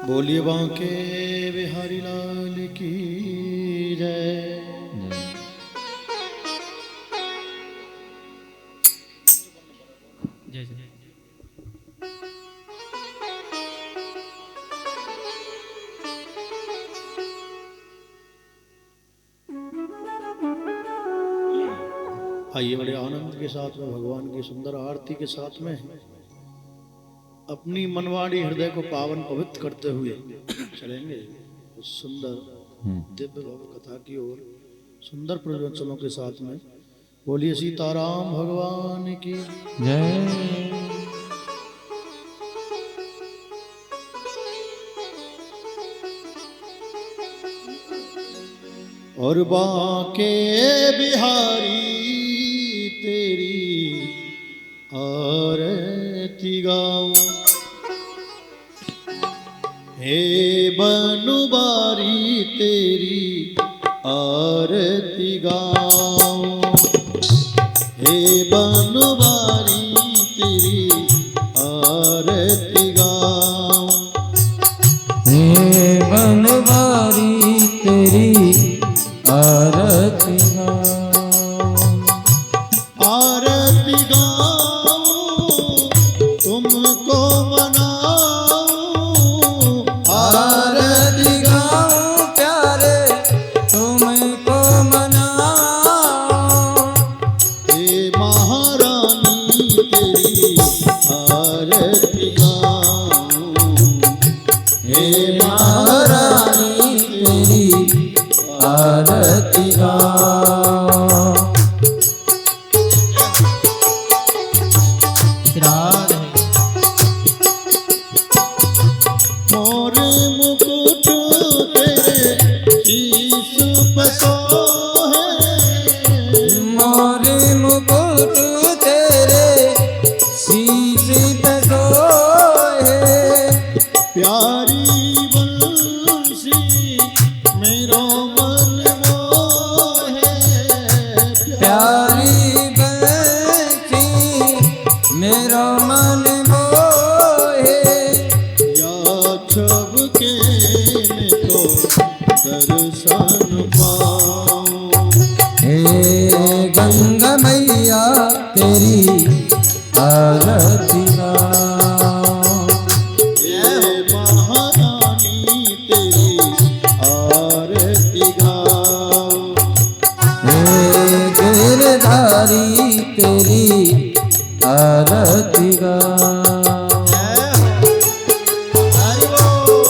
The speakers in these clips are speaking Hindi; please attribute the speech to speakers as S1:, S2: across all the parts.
S1: बोलिए बांके बिहारी लाल की जय।
S2: जय जय।
S1: आइए बड़े आनंद के साथ में भगवान की सुंदर आरती के साथ में अपनी मनवाड़ी हृदय को पावन पवित्र करते हुए चलेंगे उस सुंदर दिव्य भव्य कथा की ओर सुंदर प्रवचनों के साथ में। बोलिए सीताराम भगवान की
S2: जय।
S1: और बांके बिहारी तेरी आरती गाऊं, हे बनुबारी तेरी आरती गाऊं, हे बनुबारी तेरी आरती गाऊं,
S2: हे बनवारी तेरी आरती
S1: आरती गाऊं तुमको मनाऊं,
S2: आरती गाऊं प्यारे तुमको मनाऊं,
S1: हे महारानी तेरी आरती गाऊं,
S2: हे महारानी तेरी आरती गाऊं। राधे
S1: मोर मुकुट तेरे शीश पे सोहे,
S2: मोरे मुकुट तेरे शीश पे सोहे,
S1: प्यारी बंसी मेरो मन मोहे,
S2: प्यारी बंसी मेरा मन मोहे,
S1: या छब के मैं तो दर्शन पाऊं,
S2: हे गंगा मैया तेरी आरती गाऊं,
S1: हे महारानी तेरी आरती गाऊं,
S2: हे गिरधारी तेरी आरती गाऊं।
S1: हरि बोल।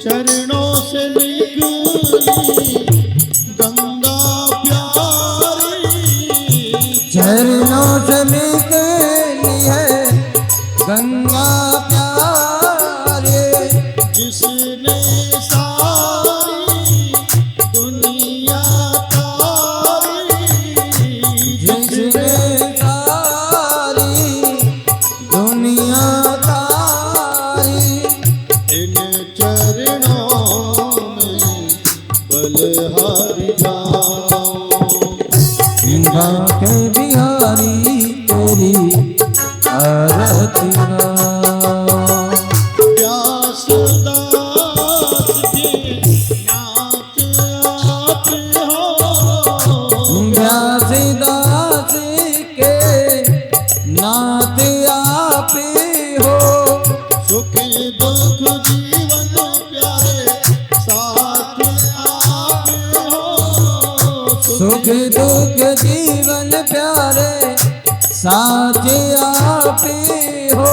S1: चरणों से निकली गंगा प्यारी,
S2: झरनों से निकली है गंगा प्यारे,
S1: जिसने सारी दुनिया तारी,
S2: जिसने सारी दुनिया तारी,
S1: इन चरणों में बलहारी गाऊं,
S2: बांके बिहारी तेरी आरती गाऊं,
S1: व्यास दास के नाथ आप हो,
S2: व्यासदास के नाथ आप हो,
S1: सुख दुख जीवन प्यारे साथ आप हो,
S2: सुख दुख जीवन प्यारे साथ आप हो,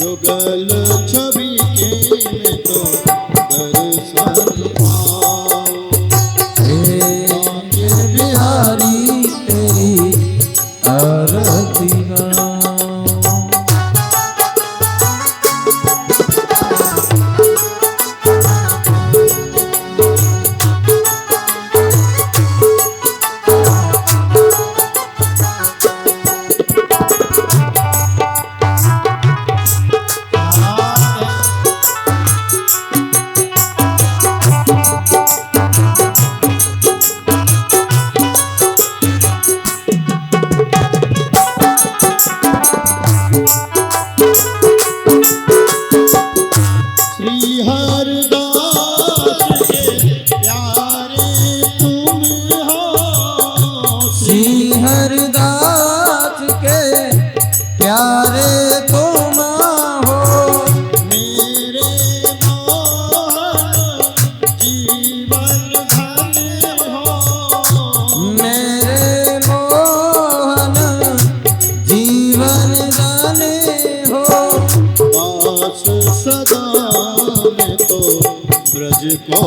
S1: युगल छवि के में तो दर्शन पाऊं,
S2: हे बिहारी तेरी आरती गाऊं।
S1: सदा मैं तो ब्रज को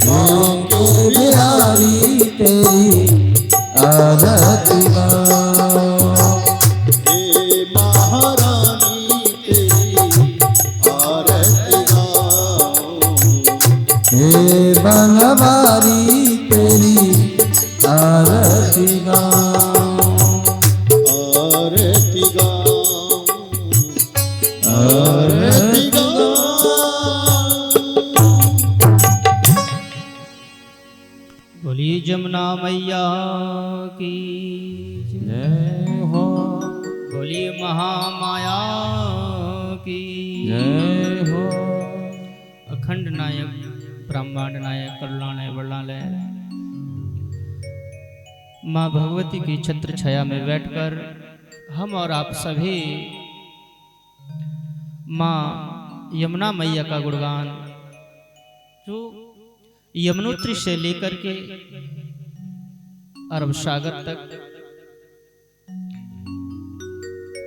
S2: मांगे बिहारी तेरी आरती गाऊं।
S1: हे महारानी तेरी आरती गाऊं।
S2: हे बनवारी तेरी आरती गाऊं।
S1: आरती गाऊं। आरती गाऊं।
S3: बोलिए जमुना मैया की जय।
S2: जय हो
S3: बोलिए महामाया की
S2: जय हो।
S3: अखंड नायक ब्रह्मांड नायक कल्याणय वर्णालय माँ भगवती की छत्र छाया में बैठकर हम और आप सभी माँ यमुना मैया का गुणगान जो यमुनोत्री से लेकर के अरब सागर तक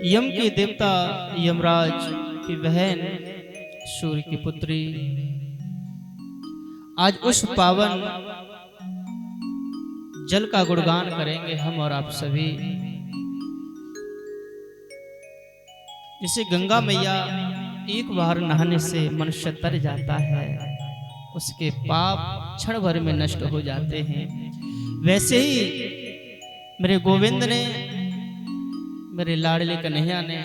S3: यम के देवता यमराज की बहन सूर्य की पुत्री आज उस पावन जल का गुणगान करेंगे हम और आप सभी। जिसे गंगा मैया एक बार नहाने से मनुष्य तर जाता है, उसके पाप क्षण भर में नष्ट हो जाते हैं। वैसे ही मेरे गोविंद ने, मेरे लाडले कन्हैया ने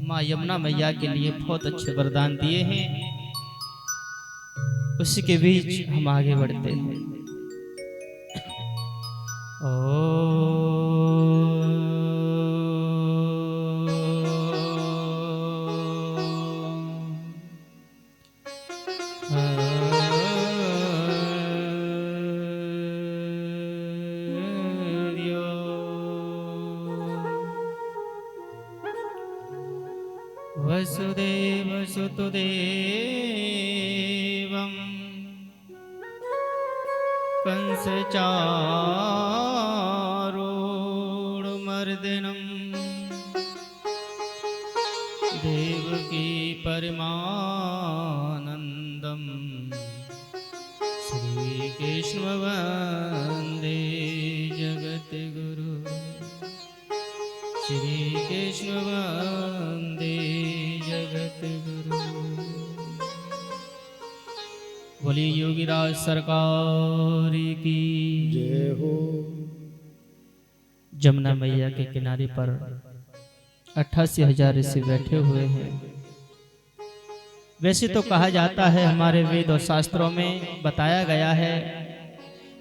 S3: माँ यमुना मैया के लिए बहुत अच्छे वरदान दिए हैं। उसी के बीच हम आगे बढ़ते हैं। वसुदेव सुतदेवं कंस चारूढमर्दनं देवकी परमानन्दं श्रीकृष्ण वन्दे जगद्गुरु। श्रीकृष्ण वन्दे जगद्गुरु। बोलिए योगीराज सरकार की
S1: जय हो।
S3: जमुना मैया के किनारे पर 88,000 ऋषि बैठे हुए हैं। वैसे तो कहा जाता है, हमारे वेद और शास्त्रों में बताया गया है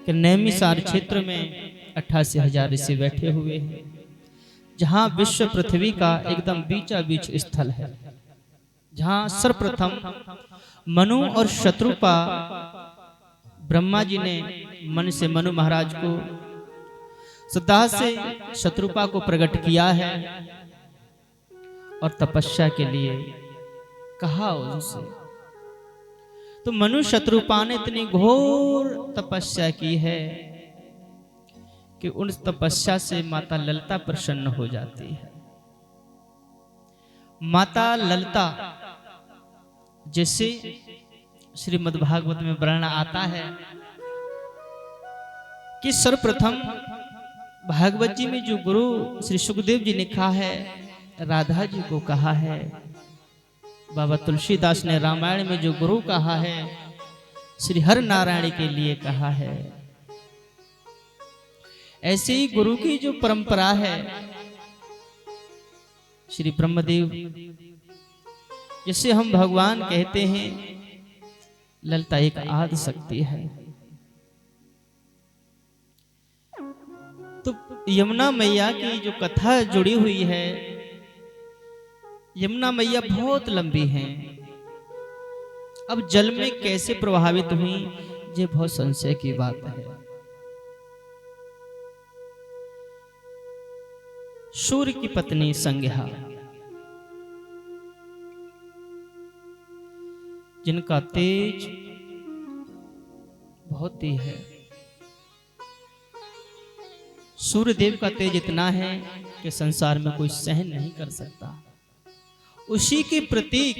S3: कि नैमिषारण्य क्षेत्र में 88,000 ऋषि बैठे हुए हैं, जहां विश्व पृथ्वी का एकदम बीचा बीच स्थल है, जहां सर्वप्रथम मनु और शत्रुपा ब्रह्मा जी ने मन से मनु महाराज को श्रद्धा से शत्रुपा को प्रकट किया है और तपस्या के लिए कहा उनसे। तो मनु शत्रुपा ने इतनी घोर तपस्या की है कि उन तपस्या से माता ललिता प्रसन्न हो जाती है। माता ललिता जैसे श्रीमद् भागवत में वर्णन आता है कि सर्वप्रथम भागवत जी में जो गुरु श्री सुखदेव जी ने कहा है, राधा जी को कहा है। बाबा तुलसीदास ने रामायण में जो गुरु कहा है, श्री हर नारायण के लिए कहा है। ऐसे ही गुरु की जो परंपरा है, श्री ब्रह्मदेव जिसे हम भगवान कहते हैं, ललिता एक आदि शक्ति है। तो यमुना मैया की जो कथा जुड़ी हुई है, यमुना मैया बहुत लंबी हैं। अब जल में कैसे प्रभावित हुई, ये बहुत संशय की बात है। सूर्य की पत्नी संज्ञा, जिनका तेज बहुत ही है। सूर्य देव का तेज इतना है कि संसार में कोई सहन नहीं कर सकता। उसी के प्रतीक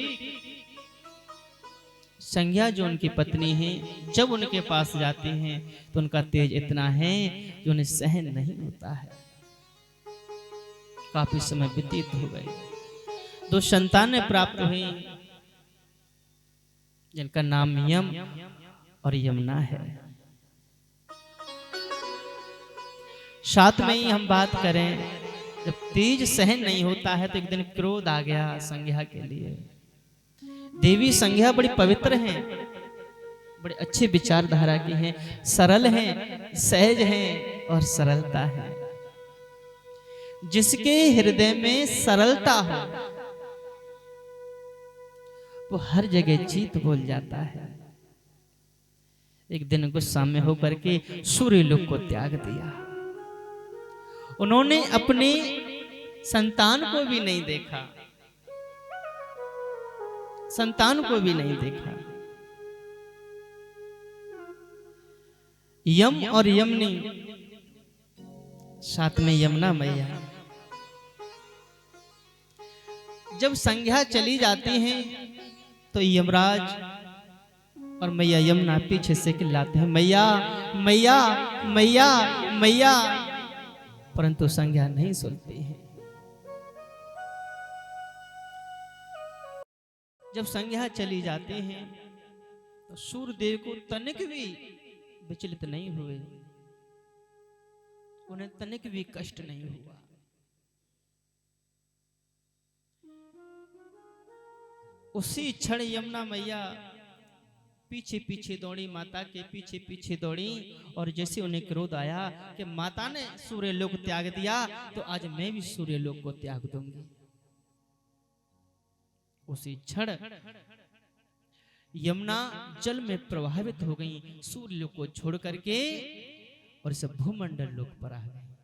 S3: संज्ञा जो उनकी पत्नी है, जब उनके पास जाते हैं तो उनका तेज इतना है कि उन्हें सहन नहीं होता है। काफी समय व्यतीत हो गए, 2 संतानें प्राप्त हुई जिनका नाम यम और यमुना है। साथ में ही हम बात करें, जब तेज सहन नहीं होता है तो एक दिन क्रोध आ गया संज्ञा के लिए। देवी संज्ञा बड़ी पवित्र हैं, बड़े अच्छे विचारधारा की हैं, सरल हैं, सहज हैं और सरलता है। जिसके हृदय में सरलता हो वो हर जगह जीत बोल जाता है। एक दिन गुस्सा में होकर के सूर्यलोक को त्याग दिया। उन्होंने अपने संतान को भी नहीं देखा, संतान को भी नहीं देखा। यम और यमुनी, साथ में यमुना मैया। जब संज्ञा चली जाती हैं तो यमराज और मैया यमुना पीछे से चिल्लाते हैं, मैया मैया मैया मैया, परंतु संज्ञा नहीं सुनती है। जब संज्ञा चली जाती हैं तो सूर्यदेव को तनिक भी विचलित नहीं हुए, उन्हें तनिक भी कष्ट नहीं हुआ। उसी क्षण यमुना मैया पीछे पीछे दौड़ी, माता के पीछे पीछे दौड़ी, और जैसे उन्हें क्रोध आया कि माता ने सूर्यलोक त्याग दिया तो आज मैं भी सूर्यलोक को त्याग दूंगी। उसी क्षण यमुना जल में प्रभावित हो गई, सूर्यलोक को छोड़ करके, और इस भूमंडल लोक पर आ गई।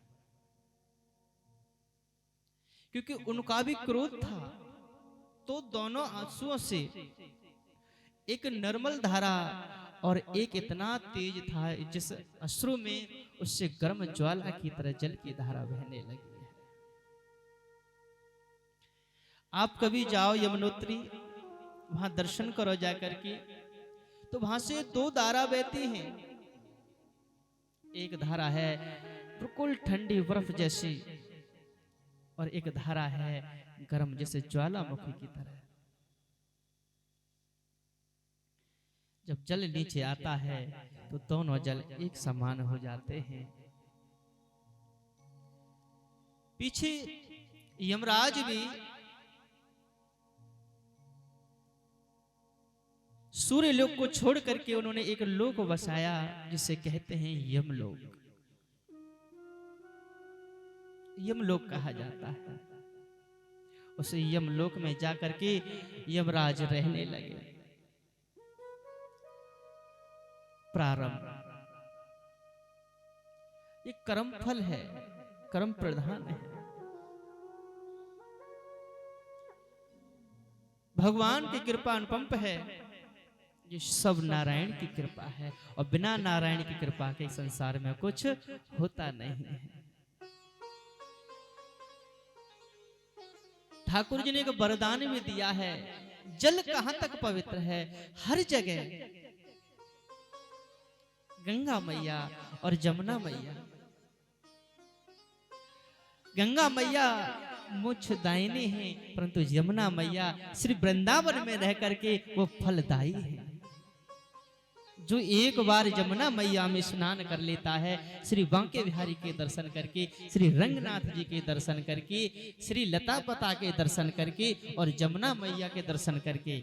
S3: क्योंकि उनका भी क्रोध था, तो दोनों आंसुओं से एक निर्मल धारा और एक इतना तेज था जिस अश्रु में उससे गर्म ज्वाला की तरह जल की धारा बहने लगी है। आप कभी जाओ यमुनोत्री, वहां दर्शन करो जाकर के, तो वहां से 2 धारा बहती हैं। एक धारा है बिल्कुल ठंडी बर्फ जैसी, और एक धारा है गर्म जैसे ज्वालामुखी की तरह। जब जल नीचे आता है तो दोनों जल एक समान हो जाते हैं। पीछे यमराज भी सूर्यलोक को छोड़ करके उन्होंने एक लोक बसाया जिसे कहते हैं यमलोक। यमलोक कहा जाता है। उस यमलोक में जाकर के यमराज रहने लगे। प्रारंभ ये कर्म फल है, कर्म प्रधान है। भगवान की कृपा अनुपम है, ये सब नारायण की कृपा है, और बिना नारायण की कृपा के संसार में कुछ होता नहीं है। ठाकुर जी ने एक वरदान भी दिया है, जल कहां तक पवित्र है, हर जगह गंगा मैया और जमुना मैया। गंगा मैया मुझ दायिनी है, परंतु यमुना मैया श्री वृंदावन में रह करके वो फलदायी है। जो एक बार यमुना मैया में स्नान कर लेता है, श्री बांके बिहारी के दर्शन करके, श्री रंगनाथ जी के दर्शन करके, श्री लता पता के दर्शन करके और यमुना मैया के दर्शन करके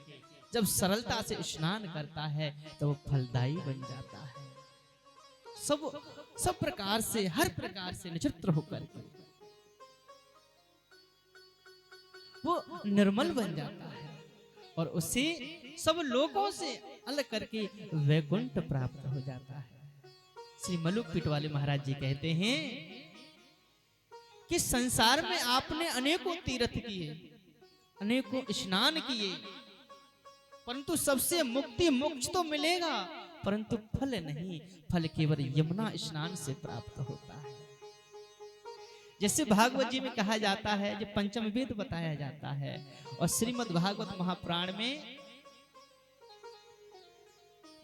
S3: जब सरलता से स्नान करता है तो वो फलदायी बन जाता है। सब प्रकार से, हर प्रकार से नक्षत्र होकर के वो निर्मल बन जाता है, और उसे सब लोगों से अलग करके वैकुंठ प्राप्त हो जाता है। श्री मलुक पिटवाले महाराज जी कहते हैं कि संसार में आपने अनेकों तीर्थ किए, अनेकों स्नान किए, परंतु सबसे मुक्ति मोक्ष तो मिलेगा, परंतु फल नहीं। फल केवल यमुना स्नान से प्राप्त होता है। जैसे भागवत जी में कहा जाता है, जो पंचम वेद बताया जाता है, और श्रीमद् भागवत महापुराण में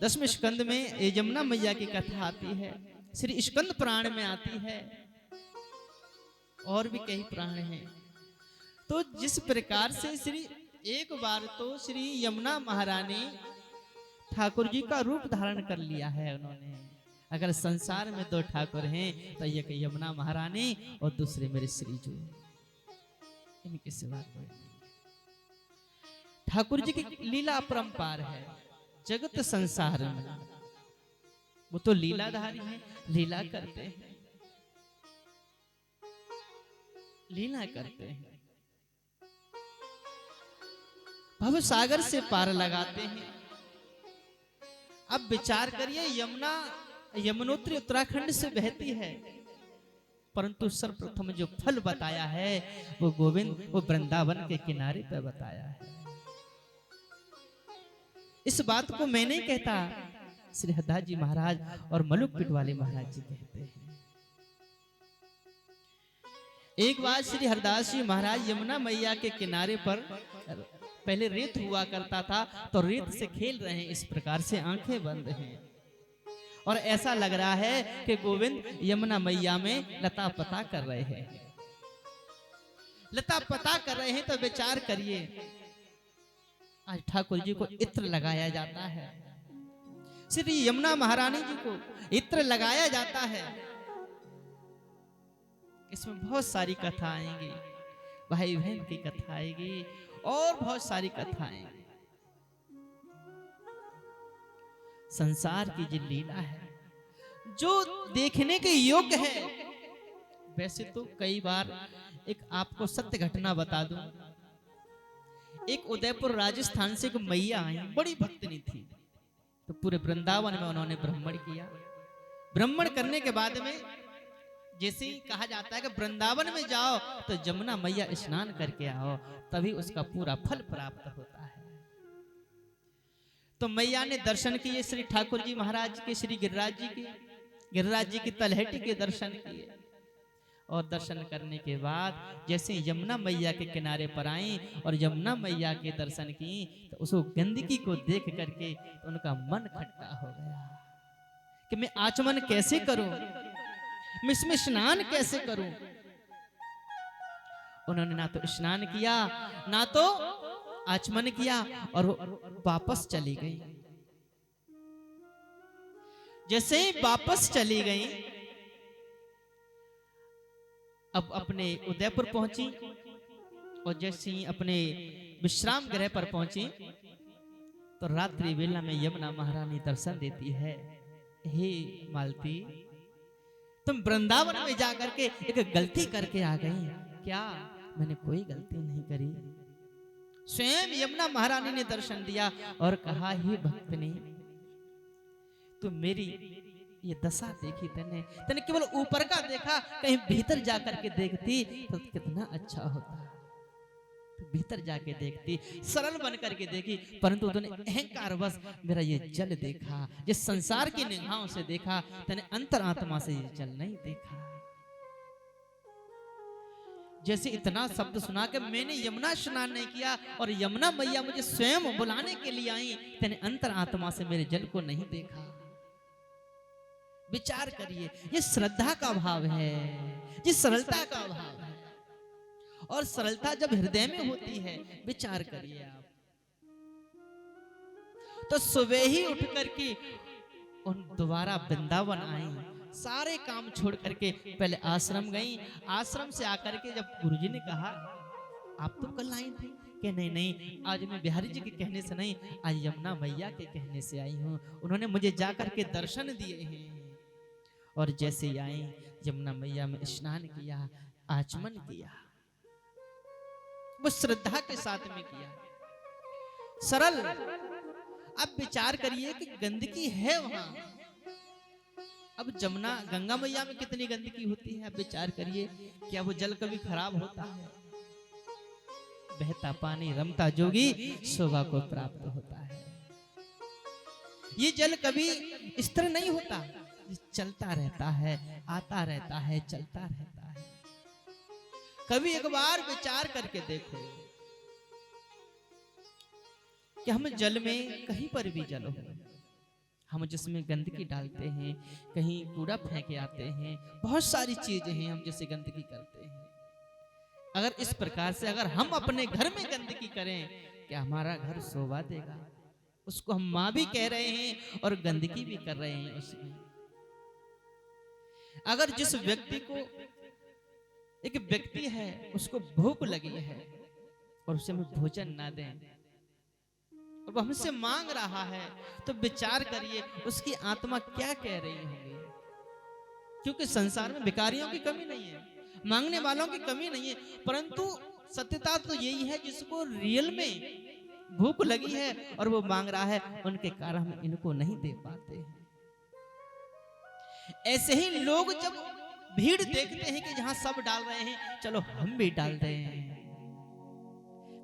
S3: 10वें स्कंद में ये यमुना मैया की कथा आती है, श्री स्कंद पुराण में आती है, और भी कई पुराण हैं। तो जिस प्रकार से श्री एक बार तो श्री यमुना महारानी ठाकुर जी का रूप धारण कर लिया है उन्होंने। अगर संसार में दो ठाकुर हैं तो एक यमुना महारानी और दूसरे मेरे श्री जी, इनके सिवा कोई नहीं। ठाकुर जी की लीला अपरंपार है जगत संसार में, वो तो लीलाधारी हैं, लीला करते हैं, लीला करते हैं, भव सागर से पार लगाते हैं। अब विचार करिए, यमुना यमुनोत्री उत्तराखंड से बहती है, परंतु सर्वप्रथम जो फल बताया है वो गोविंद, वो वृंदावन के किनारे पर बताया है। इस बात को मैं नहीं कहता, श्री हरदास जी महाराज और मलुक पीठ वाले महाराज जी कहते हैं। एक बार श्री हरदास जी महाराज यमुना मैया के किनारे पर, पहले रेत हुआ करता था, तो रेत से खेल रहे हैं, इस प्रकार से आंखें बंद हैं, और ऐसा लग रहा है कि गोविंद यमुना मैया में लता पता कर रहे हैं। लता पता कर रहे हैं तो विचार करिए, आज ठाकुर जी को इत्र लगाया जाता है, श्री यमुना महारानी जी को इत्र लगाया जाता है। इसमें बहुत सारी कथा आएंगी, भाई बहन की कथा आएगी और बहुत सारी कथा आएंगी। संसार की जो लीला है, जो देखने के योग्य है। वैसे तो कई बार एक आपको सत्य घटना बता दूं, एक उदयपुर राजस्थान से एक मैया आई, बड़ी भक्तनी थी, तो पूरे वृंदावन में उन्होंने ब्राह्मण किया। ब्राह्मण करने के बाद में जैसे ही कहा जाता है कि वृंदावन में जाओ तो यमुना मैया स्नान करके आओ, तभी उसका पूरा फल प्राप्त होता है। तो मैया ने दर्शन किए श्री ठाकुर जी महाराज के, श्री गिरिराज जी की तलहटी के दर्शन किए, और दर्शन करने के बाद जैसे यमुना मैया के किनारे पर आई और यमुना मैया के दर्शन की, तो उस गंदगी को देख करके तो उनका मन खट्टा हो गया कि मैं आचमन कैसे करूं, मैं इसमें स्नान कैसे करूं। उन्होंने ना तो स्नान किया, ना तो आचमन किया, और वापस चली गई। जैसे ही वापस चली गई, अब अपने उदयपुर पहुंची, और जैसे ही अपने विश्राम गृह पर पहुंची तो रात्रि वेला में यमुना महारानी दर्शन देती है। हे मालती, तुम वृंदावन में जाकर के एक गलती करके आ गई। क्या? मैंने कोई गलती नहीं करी। स्वयं यमुना महारानी ने दर्शन दिया और कहा, हे भक्तनी, तुम मेरी ये दशा देखी, तने केवल ऊपर का देखा, कहीं भीतर जाकर के देखती तो कितना अच्छा होता। तो भीतर जाके देखती, सरल बन करके देखी, परंतु तूने अहंकारवश मेरा ये जल देखा, जिस संसार की निगाहों से देखा, तने अंतरात्मा से ये जल नहीं देखा। जैसे इतना शब्द सुना के मैंने यमुना स्नान नहीं किया और यमुना मैया मुझे स्वयं बुलाने के लिए आई, तने अंतरात्मा से मेरे जल को नहीं देखा। विचार करिए, ये श्रद्धा का भाव है, ये सरलता का भाव है, और सरलता जब हृदय में होती है, विचार करिए आप। तो सुबह ही उठ करके उन दोबारा वृंदावन आई, सारे काम छोड़ करके पहले आश्रम गई। आश्रम से आकर के जब गुरुजी ने कहा, आप तो कल आई थी, कि नहीं नहीं, आज मैं बिहारी जी के कहने से नहीं, आज यमुना मैया के कहने से आई हूँ। उन्होंने मुझे जाकर के दर्शन दिए हैं, और जैसे ही आई यमुना मैया में स्नान किया, आचमन किया, वो श्रद्धा के साथ में किया, सरल। अब विचार करिए कि गंदगी है वहां। अब जमुना गंगा मैया में कितनी गंदगी होती है, अब विचार करिए, क्या वो जल कभी खराब होता है? बहता पानी रमता जोगी शोभा को प्राप्त होता है। ये जल कभी स्थिर नहीं होता, चलता रहता है, आता रहता है, चलता रहता है। कभी एक बार विचार करके देखो कि हम जल में कहीं पर भी जल हो, हम जिसमें गंदगी डालते हैं, कहीं कूड़ा फेंके आते हैं, बहुत सारी चीजें हैं हम जिससे गंदगी करते हैं। अगर इस प्रकार से अगर हम अपने घर में गंदगी करें, क्या हमारा घर शोभा देगा? उसको हम माँ भी कह रहे हैं और गंदगी भी कर रहे हैं उसमें। अगर जिस व्यक्ति को, एक व्यक्ति है उसको भूख लगी है और उसे हम भोजन ना दें और वो हमसे मांग रहा है, तो विचार करिए उसकी आत्मा क्या कह रही होगी। क्योंकि संसार में भिखारियों की कमी नहीं है, मांगने वालों की कमी नहीं है, परंतु सत्यता तो यही है जिसको रियल में भूख लगी है और वो मांग रहा है, उनके कारण हम इनको नहीं दे पाते हैं। ऐसे ही लोग जब भीड़ देखते हैं कि जहां सब डाल रहे हैं, चलो हम भी डाल दें,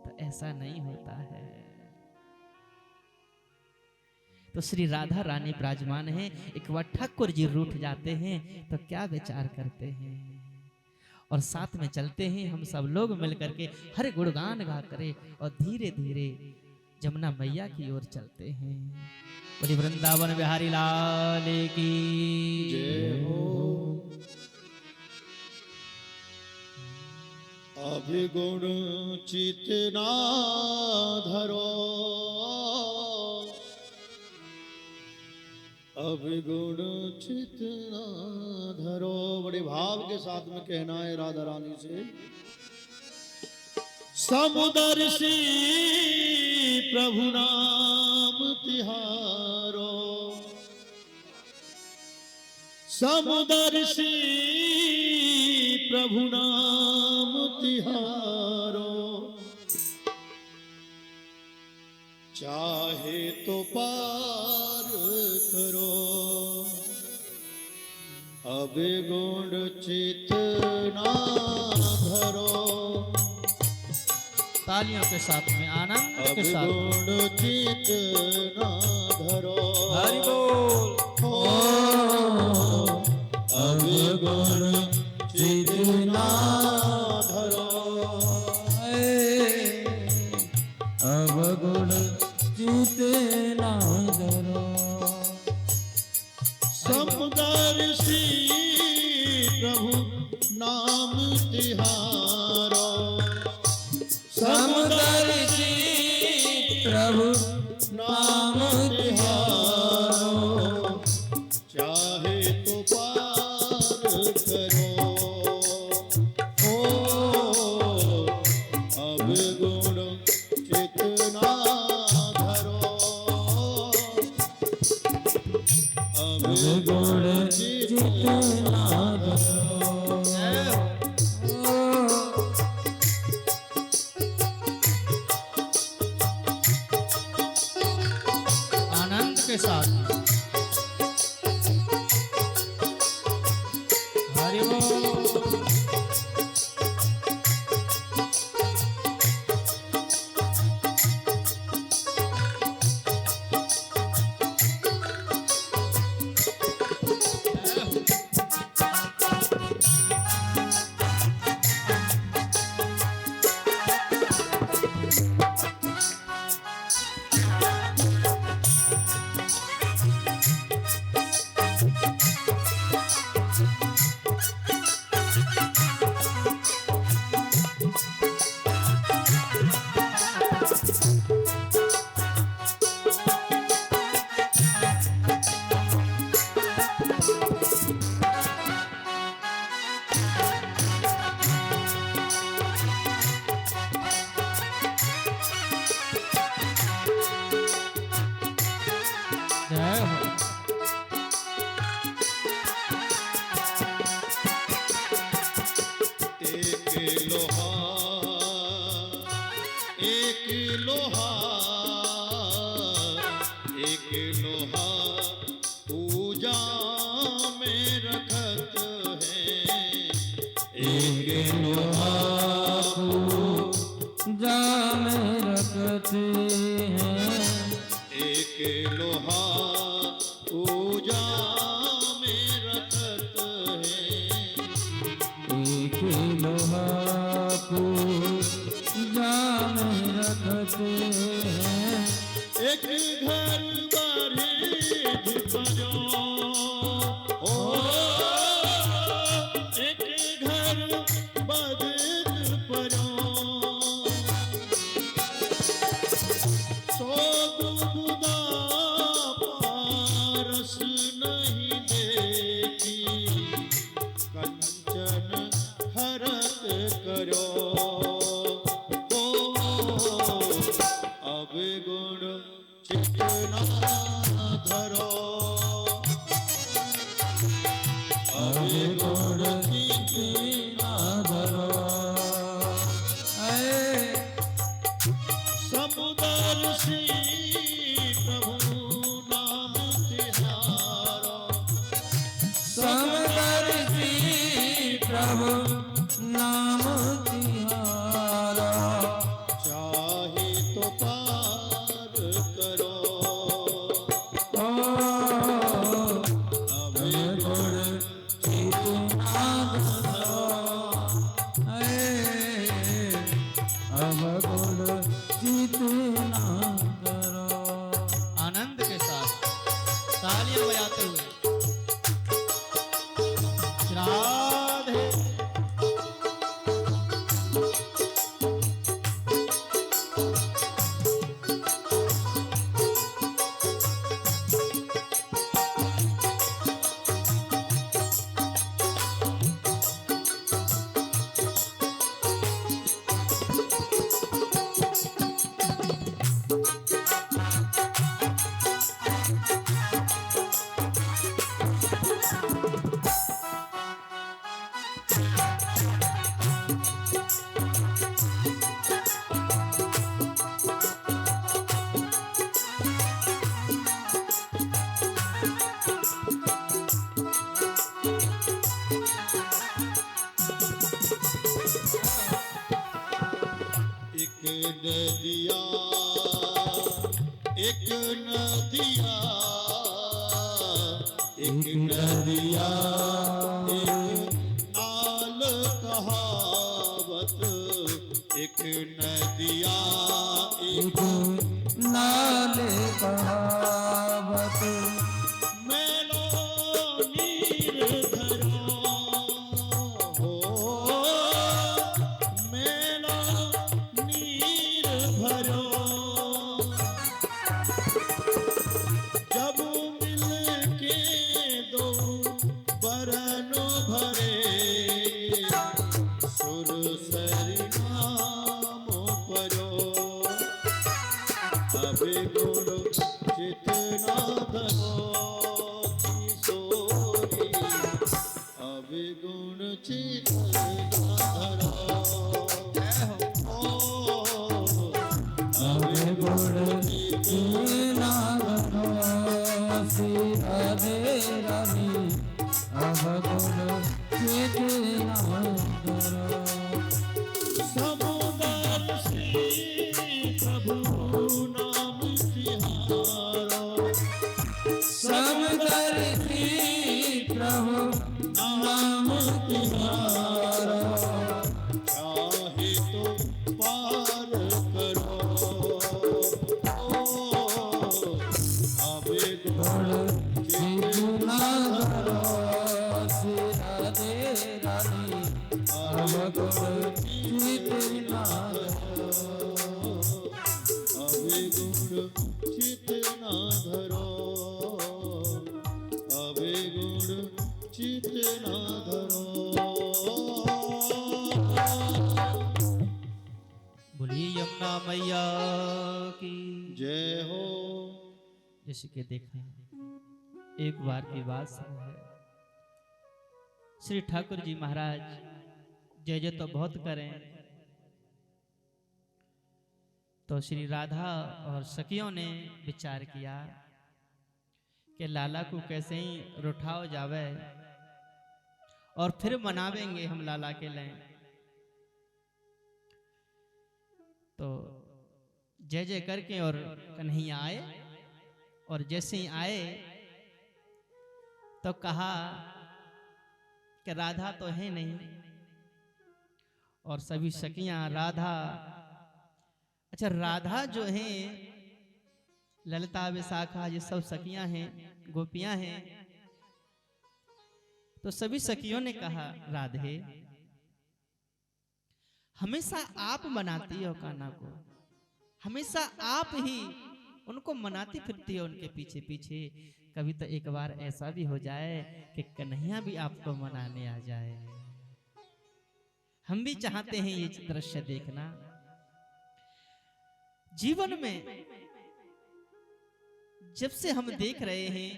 S3: तो ऐसा नहीं होता है। तो श्री राधा रानी विराजमान है, एक बार ठाकुर जी रूठ जाते हैं तो क्या विचार करते हैं, और साथ में चलते हैं हम सब लोग मिलकर के हर गुणगान गा करे और धीरे धीरे जमुना मैया की ओर चलते हैं। बोली वृंदावन बिहारी लाल की
S1: जय हो। अभिगुण चितना धरो, अभिगुण चितना धरो। बड़े भाव के साथ में कहना है राधा रानी से। समुदर्शी प्रभु नाम तिहारो, समुदर्शी प्रभु नाम तिहारो, चाहे तो पार करो, अभिगुण चितना धरो।
S3: तालियों के साथ में, आनंद के साथ।
S1: अभिगुण चितना धरो,
S3: हरि बोल।
S2: अवगुण चितना
S1: धरो,
S2: अवगुण चितना धरो।
S1: समदर्शी प्रभु नाम तिहारो,
S2: समदर्शी प्रभु नाम तिहारो,
S1: चाहे तो पार करो, ओ अवगुण चितना धरो,
S2: अवगुण चितना धरो।
S3: आनंद के साथ। हरि बोल। जय हो।
S1: एक लोहा, एक लोहा, एक लोहा पूजा में रखत है,
S2: एक लोहा पूजा में रखते हैं,
S1: एक लोहा पूजा में रखत है,
S2: एक लोहा हैं।
S1: एक घर बारिश परो ओ एक घर बारिश परो सो दुबदा पारस नहीं देखी कंचन हरत करो अब गुण चितना धरो अब गुण
S2: चितना धरो। ऐ
S1: समुदर से प्रभु नाम तिहारो
S2: समदर्शी प्रभु नाम तिहारा।
S1: चाहे तो पार करो अब
S2: गुण चितना धरो। ऐ अब गुण चितना धरो।
S3: आनंद के साथ तालियां बजाते हुए
S1: राधे एक नदिया एक नदिया एक नदिया एक नाल कहावत एक नदिया एक
S2: नाले कहावत
S1: मैलो नीर धरो हो मैलो नीर भरो जब मिल के दो बरन भरे सुर सरि नाम परो अभी गुण चितना धरो किशोरी अभी गुण चितना धरो
S2: अबे गुण चितना धरो। श्री राधे रानी अब गुण चितना धरो।
S1: समुदर से प्रभु नाम तिहारो
S2: समदर्शी प्रभु नाम तिहारा।
S1: चाहे तो पार करो अबे
S2: गुण चितना धरो। श्री राधे रानी अब गुण चितना धरो।
S1: अबे गुण चितना धरो अबे गुण चितना धरो।
S3: बोलिए यमुना मैया की
S1: जय हो।
S3: जैसे कि देखा एक बार की बात सब है श्री ठाकुर जी महाराज जय जय तो बहुत करें तो श्री राधा और सखियों ने विचार किया कि लाला को कैसे ही रुठाओ जावे और फिर मनावेंगे हम लाला के लिए। तो जय जय करके और कन्हैया आए और जैसे ही आए तो कहा कि राधा तो है नहीं और सभी सखियां राधा अच्छा, राधा जो है, ललिता विशाखा, ये सब सखियां हैं, गोपियां हैं। तो सभी सखियों ने कहा, राधे हमेशा आप मनाती हो कान्हा को, हमेशा आप ही उनको मनाती फिरती हो उनके पीछे पीछे। कभी तो एक बार ऐसा भी हो जाए कि कन्हैया भी आपको मनाने आ जाए। हम भी चाहते हैं ये दृश्य देखना। जीवन में जब से हम देख रहे हैं,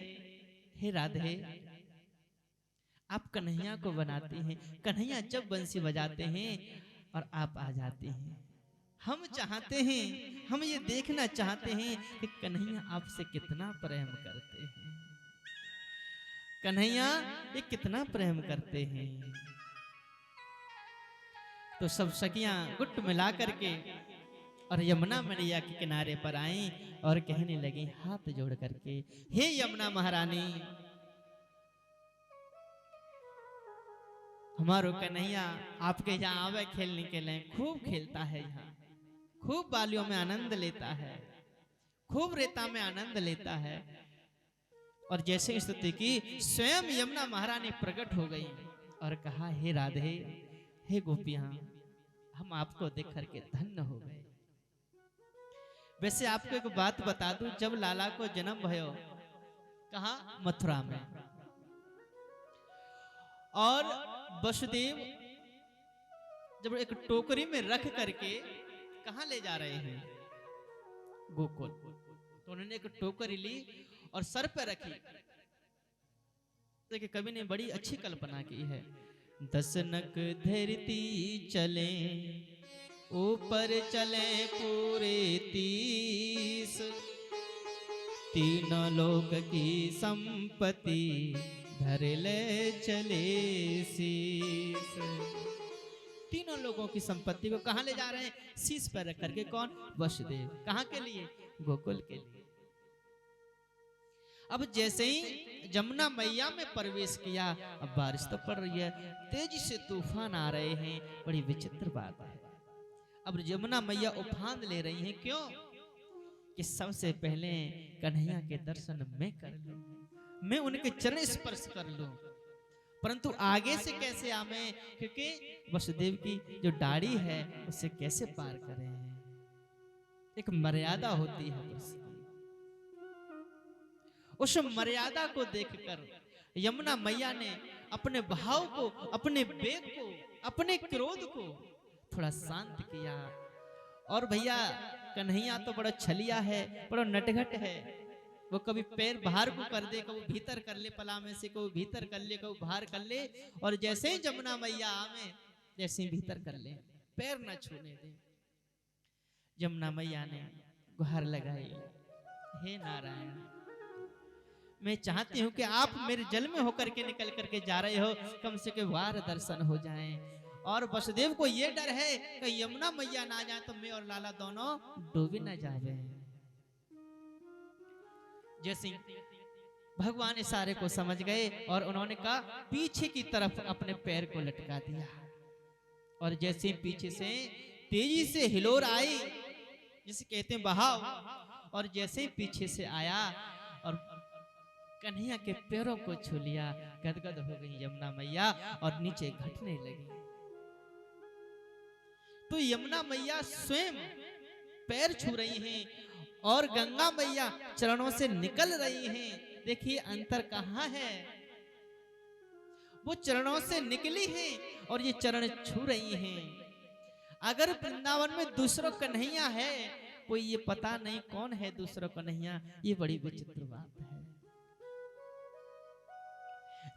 S3: हे राधे आप कन्हैया को बनाती हैं, कन्हैया जब बंसी बजाते हैं और आप आ जाते हैं। हम चाहते हैं, हम ये देखना चाहते हैं कि कन्हैया आपसे कितना प्रेम करते हैं, कन्हैया ये कितना प्रेम करते हैं। तो सब सखियां गुट मिला करके और यमुना मैया के किनारे पर आई और कहने लगी हाथ जोड़ करके, हे यमुना महारानी, हमारो कन्हैया आपके यहाँ आवे खेलने के लिए, खूब खेलता है, यहाँ खूब बालियों में आनंद लेता है, खूब रेता में आनंद लेता है। और जैसे स्तुति की, स्वयं यमुना महारानी प्रकट हो गई और कहा, हे राधे, हे गोपियां, हम आपको देख करके धन्य हो गए। वैसे आपको एक बात बता दूं, जब लाला को जन्म भयो, कहा मथुरा में, और वसुदेव जब एक टोकरी में रख करके कहां ले जा रहे हैं, गोकुल। तो उन्होंने एक टोकरी ली और सर पे रखी। देखिए कवि ने बड़ी अच्छी कल्पना की है। 10 नग धरती चले, ऊपर चले पूरे 30, तीनों लोक की संपत्ति धर ले चले शीस। तीनों लोगों की संपत्ति को कहां ले जा रहे हैं, शीश पर रख करके। कौन? वसुदेव। कहां के लिए? गोकुल के लिए। अब जैसे ही जमुना मैया में प्रवेश किया, अब बारिश तो पड़ रही है, तेजी से तूफान आ रहे हैं, बड़ी विचित्र बात है। अब जमुना मैया उफान ले रही हैं, क्यों? कि सबसे पहले कन्हैया के दर्शन मैं कर लूं, मैं उनके चरण स्पर्श कर लूं। परंतु आगे से कैसे आवे, क्योंकि वसुदेव की जो दाढ़ी है उसे कैसे पार करें, एक मर्यादा होती है उसकी। उस मर्यादा को देखकर यमुना मैया ने अपने भाव को, अपने वेग को, अपने क्रोध को थोड़ा शांत किया। और भैया कन्हैया तो बड़ा छलिया है, बड़ा नटखट है। वो कभी पैर बाहर को कर दे, कभी भीतर कर ले, पलामे से कभी भीतर कर ले, कभी बाहर कर ले। और जैसे ही जमुना मैया आवे, जैसे ही भीतर कर ले, पैर न छूने दे। जमुना मैया ने गुहार लगाई, हे नारायण, मैं चाहती हूं कि आप मेरे जल में होकर के निकल करके जा रहे हो, कम से कम वार दर्शन हो जाएं। और वसुदेव को यह डर है कि यमुना मैया ना जाए तो मैं और लाला दोनों डूबी ना जावे। जैसे भगवान इशारे को समझ गए और उन्होंने कहा पीछे की तरफ अपने पैर को लटका दिया। और जैसे पीछे से तेजी से हिलोर आई, जिसे कहते हैं बहाव, और जैसे पीछे से आया और कन्हैया के पैरों को छू लिया, गदगद हो गई यमुना मैया और नीचे घटने लगी। तो यमुना मैया स्वयं पैर छू रही हैं और गंगा मैया चरणों से निकल रही हैं। देखिए अंतर कहां है, वो चरणों से निकली हैं और ये चरण छू रही हैं। अगर वृंदावन में दूसरा कन्हैया है, कोई ये पता नहीं कौन है दूसरा कन्हैया, ये बड़ी विचित्र बात है,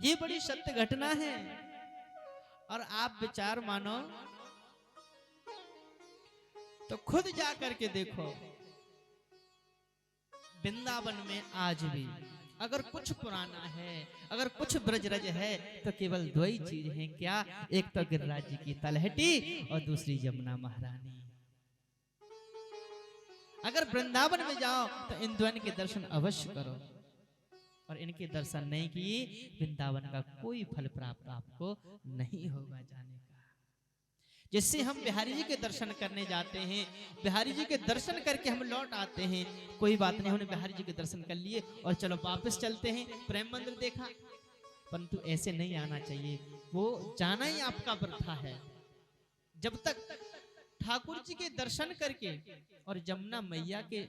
S3: ये बड़ी सत्य घटना है। और आप विचार मानो तो खुद जा करके देखो, वृंदावन में आज भी अगर कुछ पुराना है, अगर कुछ ब्रजरज है, तो केवल दो ही चीज हैं। क्या? एक तो गिरिराज जी की तलहटी और दूसरी यमुना महारानी। अगर वृंदावन में जाओ तो इन दोनों के दर्शन अवश्य करो, और इनके दर्शन नहीं किए वृंदावन का कोई फल प्राप्त आपको नहीं होगा जाने का। जैसे हम बिहारी जी के दर्शन करने जाते हैं, बिहारी जी के दर्शन करके हम लौट आते हैं, कोई बात नहीं, हमने बिहारी जी के दर्शन कर लिए और चलो वापस चलते हैं, प्रेम मंदिर देखा, परंतु ऐसे नहीं आना चाहिए। वो जाना ही आपका वृथा है। जब तक ठाकुर जी के दर्शन करके और जमुना मैया के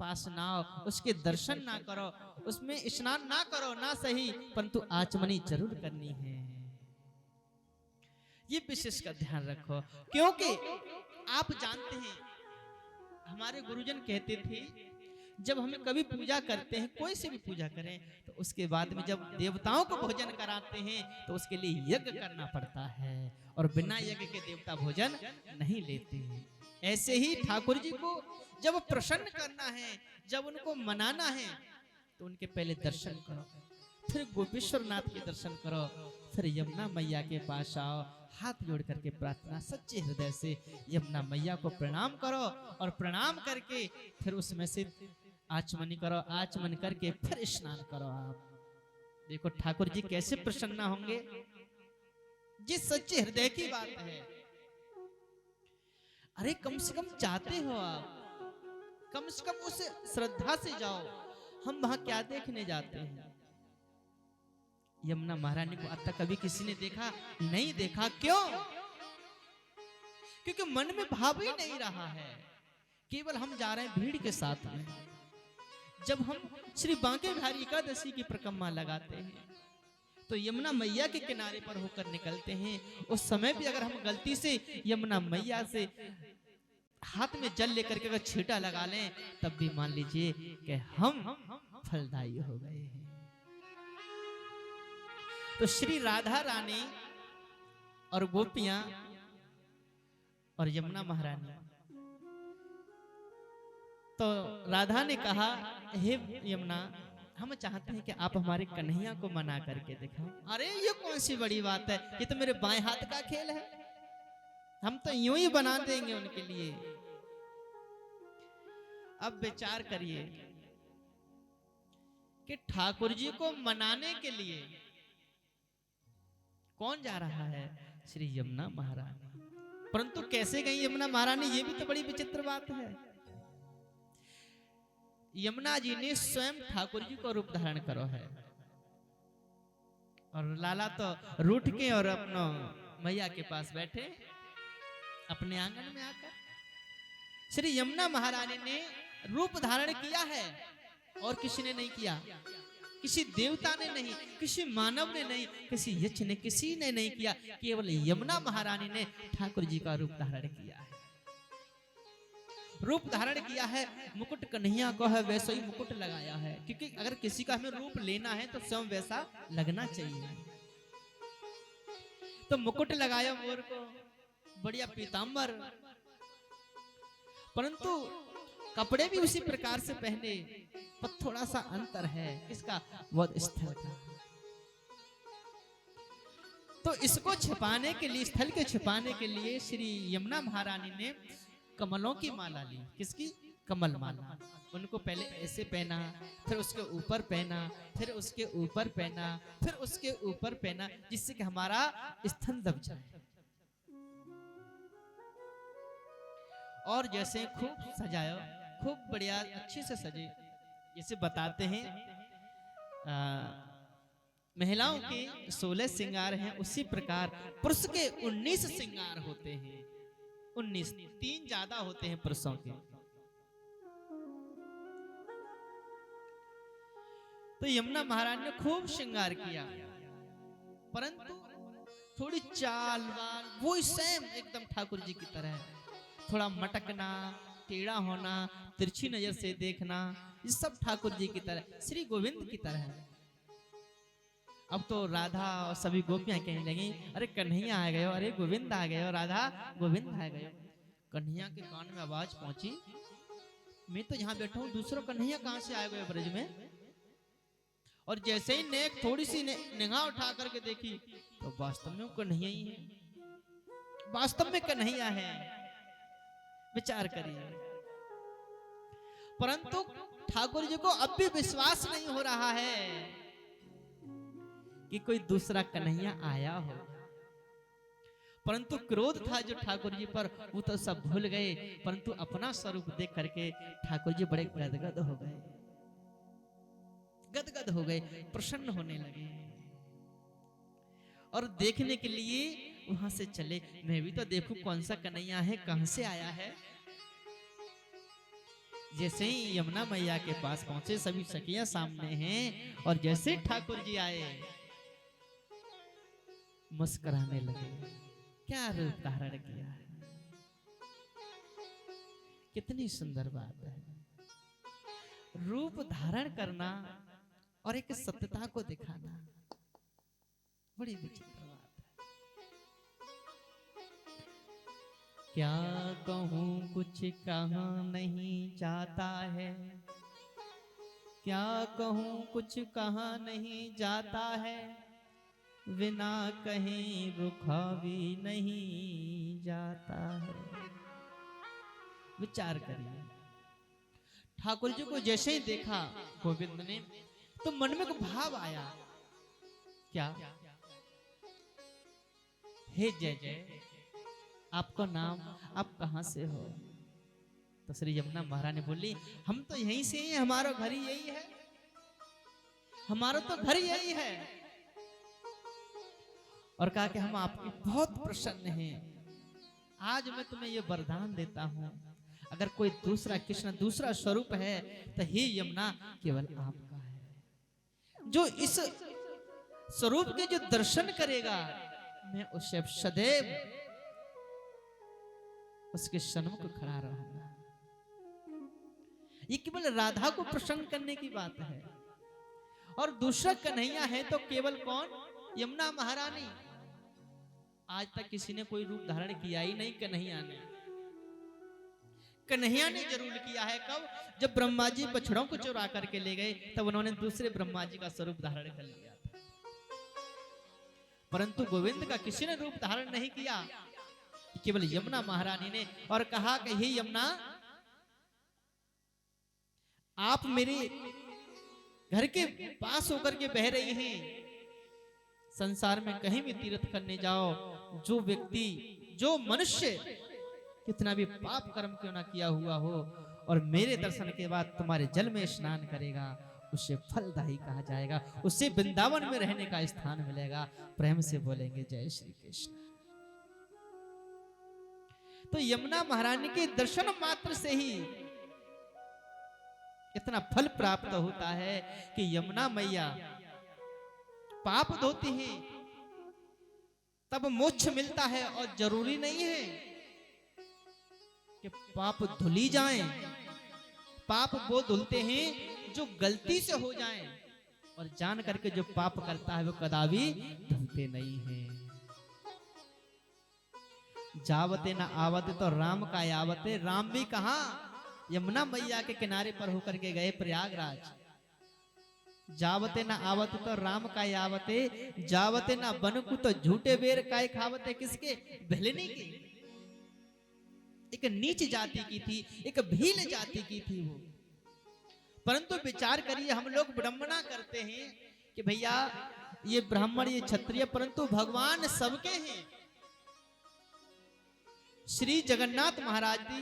S3: पास ना आओ, उसके दर्शन ना करो, उसमें स्नान ना करो ना सही, परंतु आचमनी जरूर करनी है। ये विशेष का ध्यान रखो, क्योंकि आप जानते हैं हमारे गुरुजन कहते थे जब हमें कभी पूजा करते हैं, कोई से भी पूजा करें, तो उसके बाद में जब देवताओं को भोजन कराते हैं तो उसके लिए यज्ञ करना पड़ता है, और बिना यज्ञ के देवता भोजन नहीं लेते हैं। ऐसे ही ठाकुर जी को जब प्रसन्न करना है, जब उनको मनाना है, तो उनके पहले दर्शन करो, फिर गोपेश्वर नाथ के दर्शन करो, फिर यमुना मैया के पास आओ, हाथ जोड़ करके प्रार्थना सच्चे हृदय से यमुना मैया को प्रणाम करो, और प्रणाम करके फिर उसमें से आचमनी करो, आचमन करके फिर स्नान करो। आप देखो ठाकुर जी कैसे प्रसन्न होंगे, जिस सच्चे हृदय की बात है। अरे कम से कम चाहते हो आप, कम से कम उस श्रद्धा से जाओ। हम वहां क्या देखने जाते हैं? यमुना महारानी को अब तक कभी किसी ने देखा नहीं देखा। क्यों? क्योंकि मन में भाव ही नहीं रहा है, केवल हम जा रहे हैं भीड़ के साथ में। जब हम श्री बांके बिहारी एकादशी की परिक्रमा लगाते हैं तो यमुना मैया के किनारे पर होकर निकलते हैं। उस समय भी अगर हम गलती से यमुना मैया से हाथ में जल लेकर के अगर छींटा लगा लें, तब भी मान लीजिए कि हम फलदायी हो गए हैं। तो श्री राधा रानी और गोपियां और यमुना महारानी, तो राधा ने कहा, हे यमुना, हम चाहते हैं कि आप हमारे कन्हैया को मना करके दिखाओ। अरे ये कौन सी बड़ी बात है, ये तो मेरे बाएं हाथ का खेल है, हम तो यूं ही बना देंगे उनके लिए। अब विचार करिए कि ठाकुर जी को मनाने के लिए कौन जा रहा है? श्री यमुना महारानी। परंतु कैसे गई यमुना महारानी, ये भी तो बड़ी विचित्र बात है। यमुना जी ने स्वयं ठाकुर जी को रूप धारण करो है, और लाला तो रूठ के और अपना मैया के पास बैठे अपने आंगन में आकर। श्री यमुना महारानी ने रूप धारण किया है, और किसी ने नहीं किया, किसी देवता ने नहीं, किसी मानव ने नहीं, किसी यक्ष ने, किसी ने नहीं किया, केवल यमुना महारानी ने ठाकुर जी का रूप धारण किया है। रूप धारण किया है, मुकुट कन्हैया को है वैसा ही मुकुट लगाया है, क्योंकि अगर किसी का हमें रूप लेना है तो स्वयं वैसा लगना चाहिए। तो मुकुट लगाया मोर को, बढ़िया पीतांबर, परंतु कपड़े भी उसी प्रकार से पहने, पर थोड़ा सा अंतर है, इसका वध स्थल था। तो इसको छिपाने के लिए, स्थल के छिपाने के लिए श्री यमुना महारानी ने कमलों की माला ली। किसकी? कमल माला। उनको पहले ऐसे पहना, फिर उसके ऊपर पहना, फिर उसके ऊपर पहना, फिर उसके ऊपर पहना, जिससे कि हमारा स्तन दब जाए। और जैसे खूब सजायो, खूब बढ़िया अच्छे से सजे, जैसे बताते हैं महिलाओं के 16 श्रृंगार हैं, उसी प्रकार पुरुष के 19 श्रृंगार होते हैं। 19, 3 ज्यादा होते हैं पुरुषों के। तो यमुना महारानी ने खूब श्रृंगार किया, परंतु थोड़ी चाल वाल वो सेम एकदम ठाकुर जी की तरह है। थोड़ा मटकना, टेढ़ा होना, तिरछी नजर से देखना, ये सब ठाकुर जी की तरह, श्री गोविंद की तरह है। अब तो राधा और सभी गोपियां कहने लगी, अरे कन्हैया आ गए हो, अरे गोविंद आ गए हो, राधा गोविंद आ गए हो। कन्हैया के कान में आवाज पहुंची, मैं तो यहाँ बैठा हूँ, दूसरा कन्हैया कहाँ से आए हुए ब्रज में? और जैसे ही नेक थोड़ी सी निगाह उठा करके देखी, तो वास्तव में कन्हैया ही है, वास्तव में कन्हैया है। विचार करिए। परंतु ठाकुर जी को अब भी विश्वास नहीं हो रहा है कि कोई दूसरा कन्हैया आया हो। परंतु क्रोध था जो ठाकुर जी पर, वो तो सब भूल गए। परंतु अपना स्वरूप देख करके ठाकुर जी बड़े गदगद हो गए, गदगद हो गए, प्रसन्न होने लगे और देखने के लिए वहां से चले। मैं भी तो देखूं कौन सा कन्हैया है, कहां से आया है। जैसे ही यमुना मैया के पास पहुंचे, सभी सखियां सामने हैं और जैसे ठाकुर जी आए मुस्कुराने लगे। क्या रूप धारण किया है, कितनी सुंदर बात है। रूप धारण करना और एक सत्यता को दिखाना बड़ी विचित्र बात है। क्या कहूँ कुछ कहा नहीं जाता है, क्या कहूँ कुछ कहा नहीं जाता है, बिना कहीं रुखा भी नहीं जाता है। विचार करिए, ठाकुर जी को जैसे ही देखा गोविंद ने, तो मन में को भाव आया, क्या, हे जय जय, आपका नाम, आप कहां से हो। तो श्री यमुना महारानी बोली, हम तो यहीं से हैं, हमारा घर ही यही है, हमारा तो घर यही है। और कहा कि हम आपकी बहुत प्रसन्न हैं। आज मैं तुम्हें यह वरदान देता हूं, अगर कोई दूसरा कृष्ण, दूसरा स्वरूप है तो हे यमुना केवल आपका है। जो इस स्वरूप के जो दर्शन करेगा, मैं उसे सदैव उसके सन्मुख खड़ा रहूंगा। ये केवल राधा को प्रसन्न करने की बात है। और दूसरा कन्हैया है तो केवल कौन, यमुना महारानी। आज तक किसी ने कोई रूप धारण किया ही नहीं, कन्हैया ने। कन्हैया ने जरूर किया है। कब, जब ब्रह्मा जी बछड़ों को चुरा करके ले गए, तब उन्होंने दूसरे ब्रह्मा जी का स्वरूप धारण कर लिया था। परंतु गोविंद का किसी ने रूप धारण नहीं किया, केवल यमुना महारानी ने। और कहा कि हे यमुना, आप मेरे घर के पास होकर के बह रही हैं। संसार में कहीं भी तीर्थ करने जाओ, जो व्यक्ति, जो मनुष्य कितना भी पाप कर्म क्यों ना किया हुआ हो, और मेरे दर्शन के बाद तुम्हारे जल में स्नान करेगा, उसे फलदायी कहा जाएगा, उसे वृंदावन में रहने का स्थान मिलेगा। प्रेम से बोलेंगे जय श्री कृष्ण। तो यमुना महारानी के दर्शन मात्र से ही इतना फल प्राप्त होता है कि यमुना मैया पाप धोती हैं तब मोक्ष मिलता है। और जरूरी नहीं है कि पाप धुली जाएं, पाप वो धुलते हैं जो गलती से हो जाएं, और जान करके जो पाप करता है वो कदापि धुलते नहीं हैं। जावते न आवते तो राम का यावते, राम भी कहा, यमुना मैया के किनारे पर होकर के गए प्रयागराज। जावते न आवते तो राम का यावते, जावते न बनकु तो झूठे बेर काय खावते। किसके, भेलनी की। एक नीच जाति की थी, एक भील जाति की थी वो। परंतु विचार करिए, हम लोग विडंबना करते हैं कि भैया ये ब्राह्मण, ये क्षत्रिय, परंतु भगवान सबके हैं। श्री जगन्नाथ महाराज जी,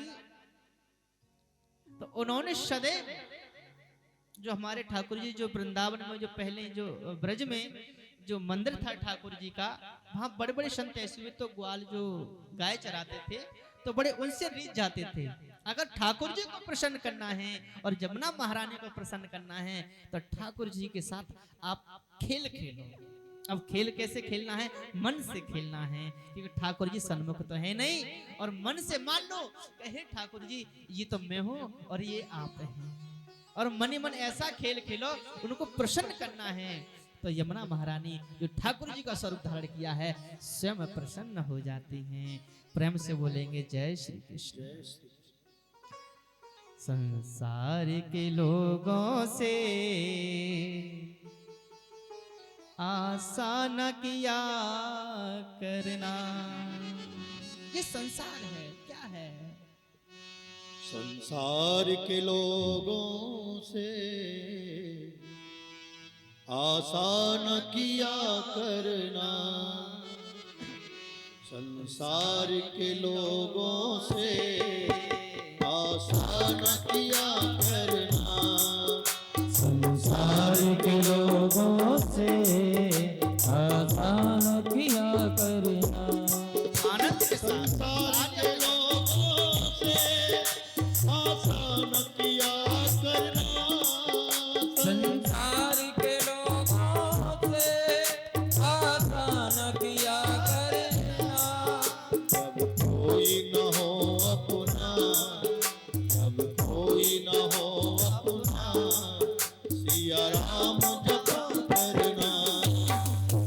S3: तो उन्होंने सदैव, जो हमारे ठाकुर जी जो वृंदावन में, जो पहले जो ब्रज में जो मंदिर था ठाकुर जी का, वहां बड़े बड़े संत ऐसे हुए, तो ग्वाल जो गाय चराते थे, तो बड़े उनसे रीझ जाते थे। अगर ठाकुर जी को प्रसन्न करना है और यमुना महारानी को प्रसन्न करना है, तो ठाकुर जी के साथ आप खेल खेलो। अब खेल कैसे खेलना है, मन से खेलना है, क्योंकि ठाकुर जी सन्मुख तो है नहीं। और मन से मान लो, कहे ठाकुर जी ये तो मैं हूं और ये आप हैं, और मन ही मन ऐसा खेल खेलो, उनको प्रसन्न करना है। तो यमुना महारानी जो ठाकुर जी का स्वरूप धारण किया है, स्वयं प्रसन्न हो जाती हैं। प्रेम से बोलेंगे जय श्री कृष्ण। संसार के लोगों से आशा न किया करना। ये संसार है, क्या है?
S1: संसार के लोगों से आशा न किया करना, संसार के लोगों से आशा न किया करना,
S2: संसार के लोगों से आशा न किया करना,
S3: आनंद के साथ
S1: संसार के लोगों से आशा न किया करना,
S2: संसार के लोगों से आशा न किया करना,
S1: जब कोई न हो अपना, जब कोई न हो अपना, सिया राम जपा करना,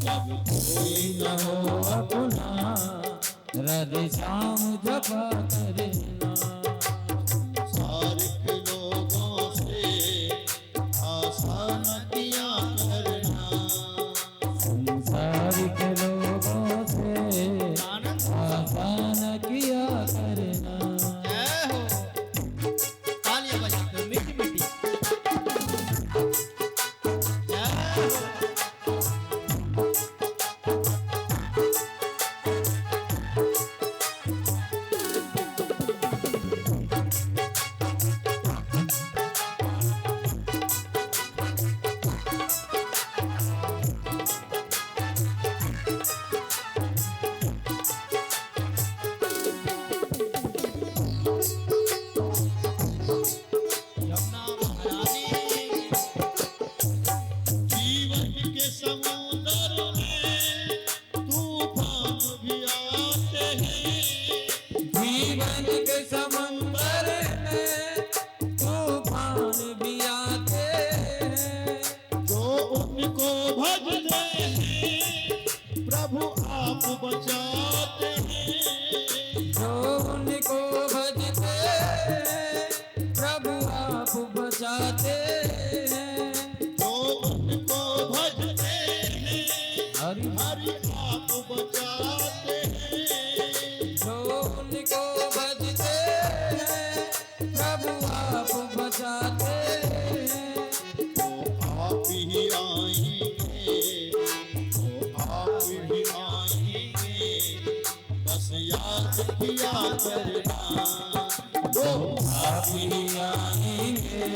S1: जब कोई
S2: न हो अपना राधे श्याम जपा करना,
S1: संसार के लोगों से आशा न किया करना,
S2: संसार के लोगों से
S3: आनंद
S2: आशा न किया करना,
S3: जय हो तालियां बजाकर मीठी मीठी जय हो यमुना महारानी
S1: जीवन के समुद्र में तूफान भी आते हैं,
S2: जीवन के समंदर में तूफान भी आते हैं,
S1: जो उनको भजते हैं प्रभु आप बचाते हैं,
S2: जो उनको भजते हैं प्रभु आप बचाते हैं,
S1: जो उनको भजते हैं
S2: हरि
S1: हरि आप बचाते हैं,
S2: जो उनको भजते हैं प्रभु आप बचाते हैं,
S1: वो आप ही आएंगे, वो आप ही आएंगे, बस याद किया करना, वो
S2: आप ही आएंगे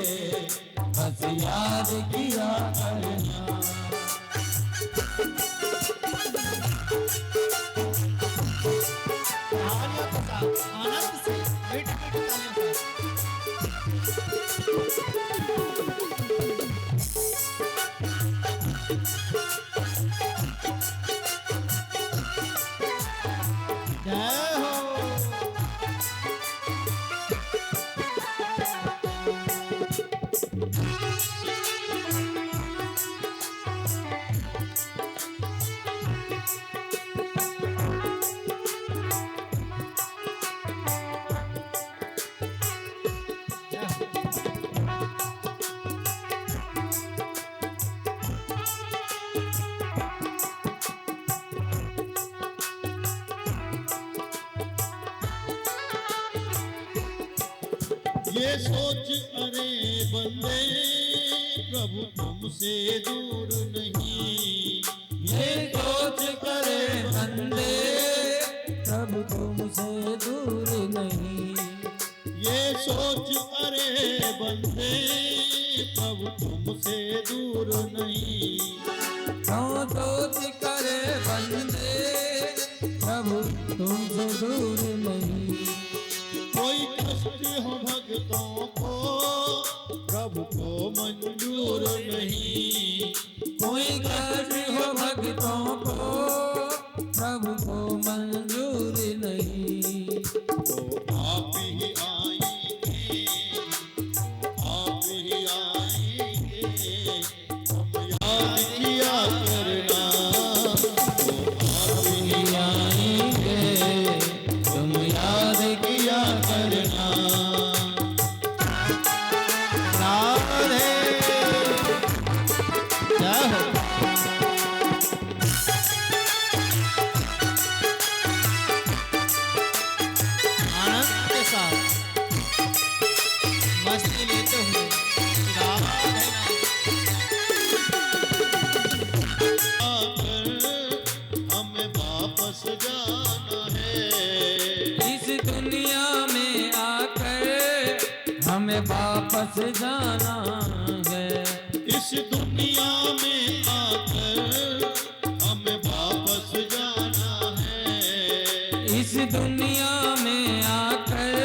S2: बस याद किया करना,
S3: तालियों के साथ आनंद से मीठी मीठी तालियों के साथ जय हो
S1: ये सोच अरे बंदे प्रभु तुमसे दूर नहीं,
S2: ये सोच करे बंदे प्रभु तुमसे दूर नहीं,
S1: ये सोच अरे बंदे प्रभु तुमसे दूर नहीं,
S2: क्यों सोच करे बंदे प्रभु तुमसे दूर नहीं,
S1: कोई कष्ट हो भक्तों को प्रभु को मंजूर नहीं,
S2: कोई कष्ट हो भक्तों को प्रभु को मंजूर नहीं,
S1: तो आप ही आएंगे, आप ही आएंगे, हम याद किया करना, तो आप ही
S2: आएंगे तुम याद
S1: किया करना,
S3: राधे जय हो
S2: जाना है।
S1: इस दुनिया में आकर हमें वापस जाना है।
S2: इस दुनिया में आकर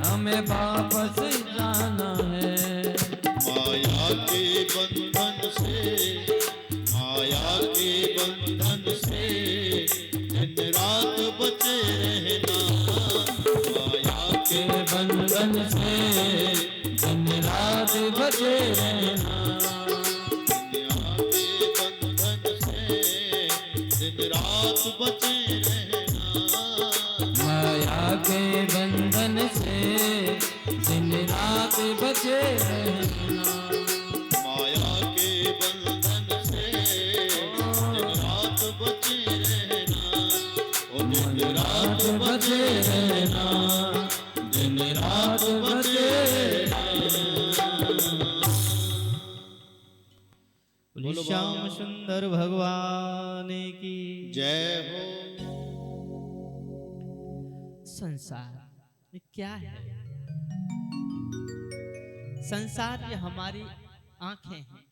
S2: हमें वापस जाना है।
S1: माया के बंधन से, माया के बंधन से दिन रात बचे रहना। माया
S2: के बंधन से दिन रात बचे रहना।
S1: दुनिया के बंधन से दिन रात बचे रहना।
S2: माया के बंधन से दिन रात बचे रहना।
S1: माया के बंधन से दिन रात बचे रहना। ओ दिन रात
S2: बचे रहना, दिन रात बचे
S3: बोलो श्याम सुंदर भगवान की
S1: जय हो।
S3: संसार ये क्या है? संसार ये हमारी आंखें हैं।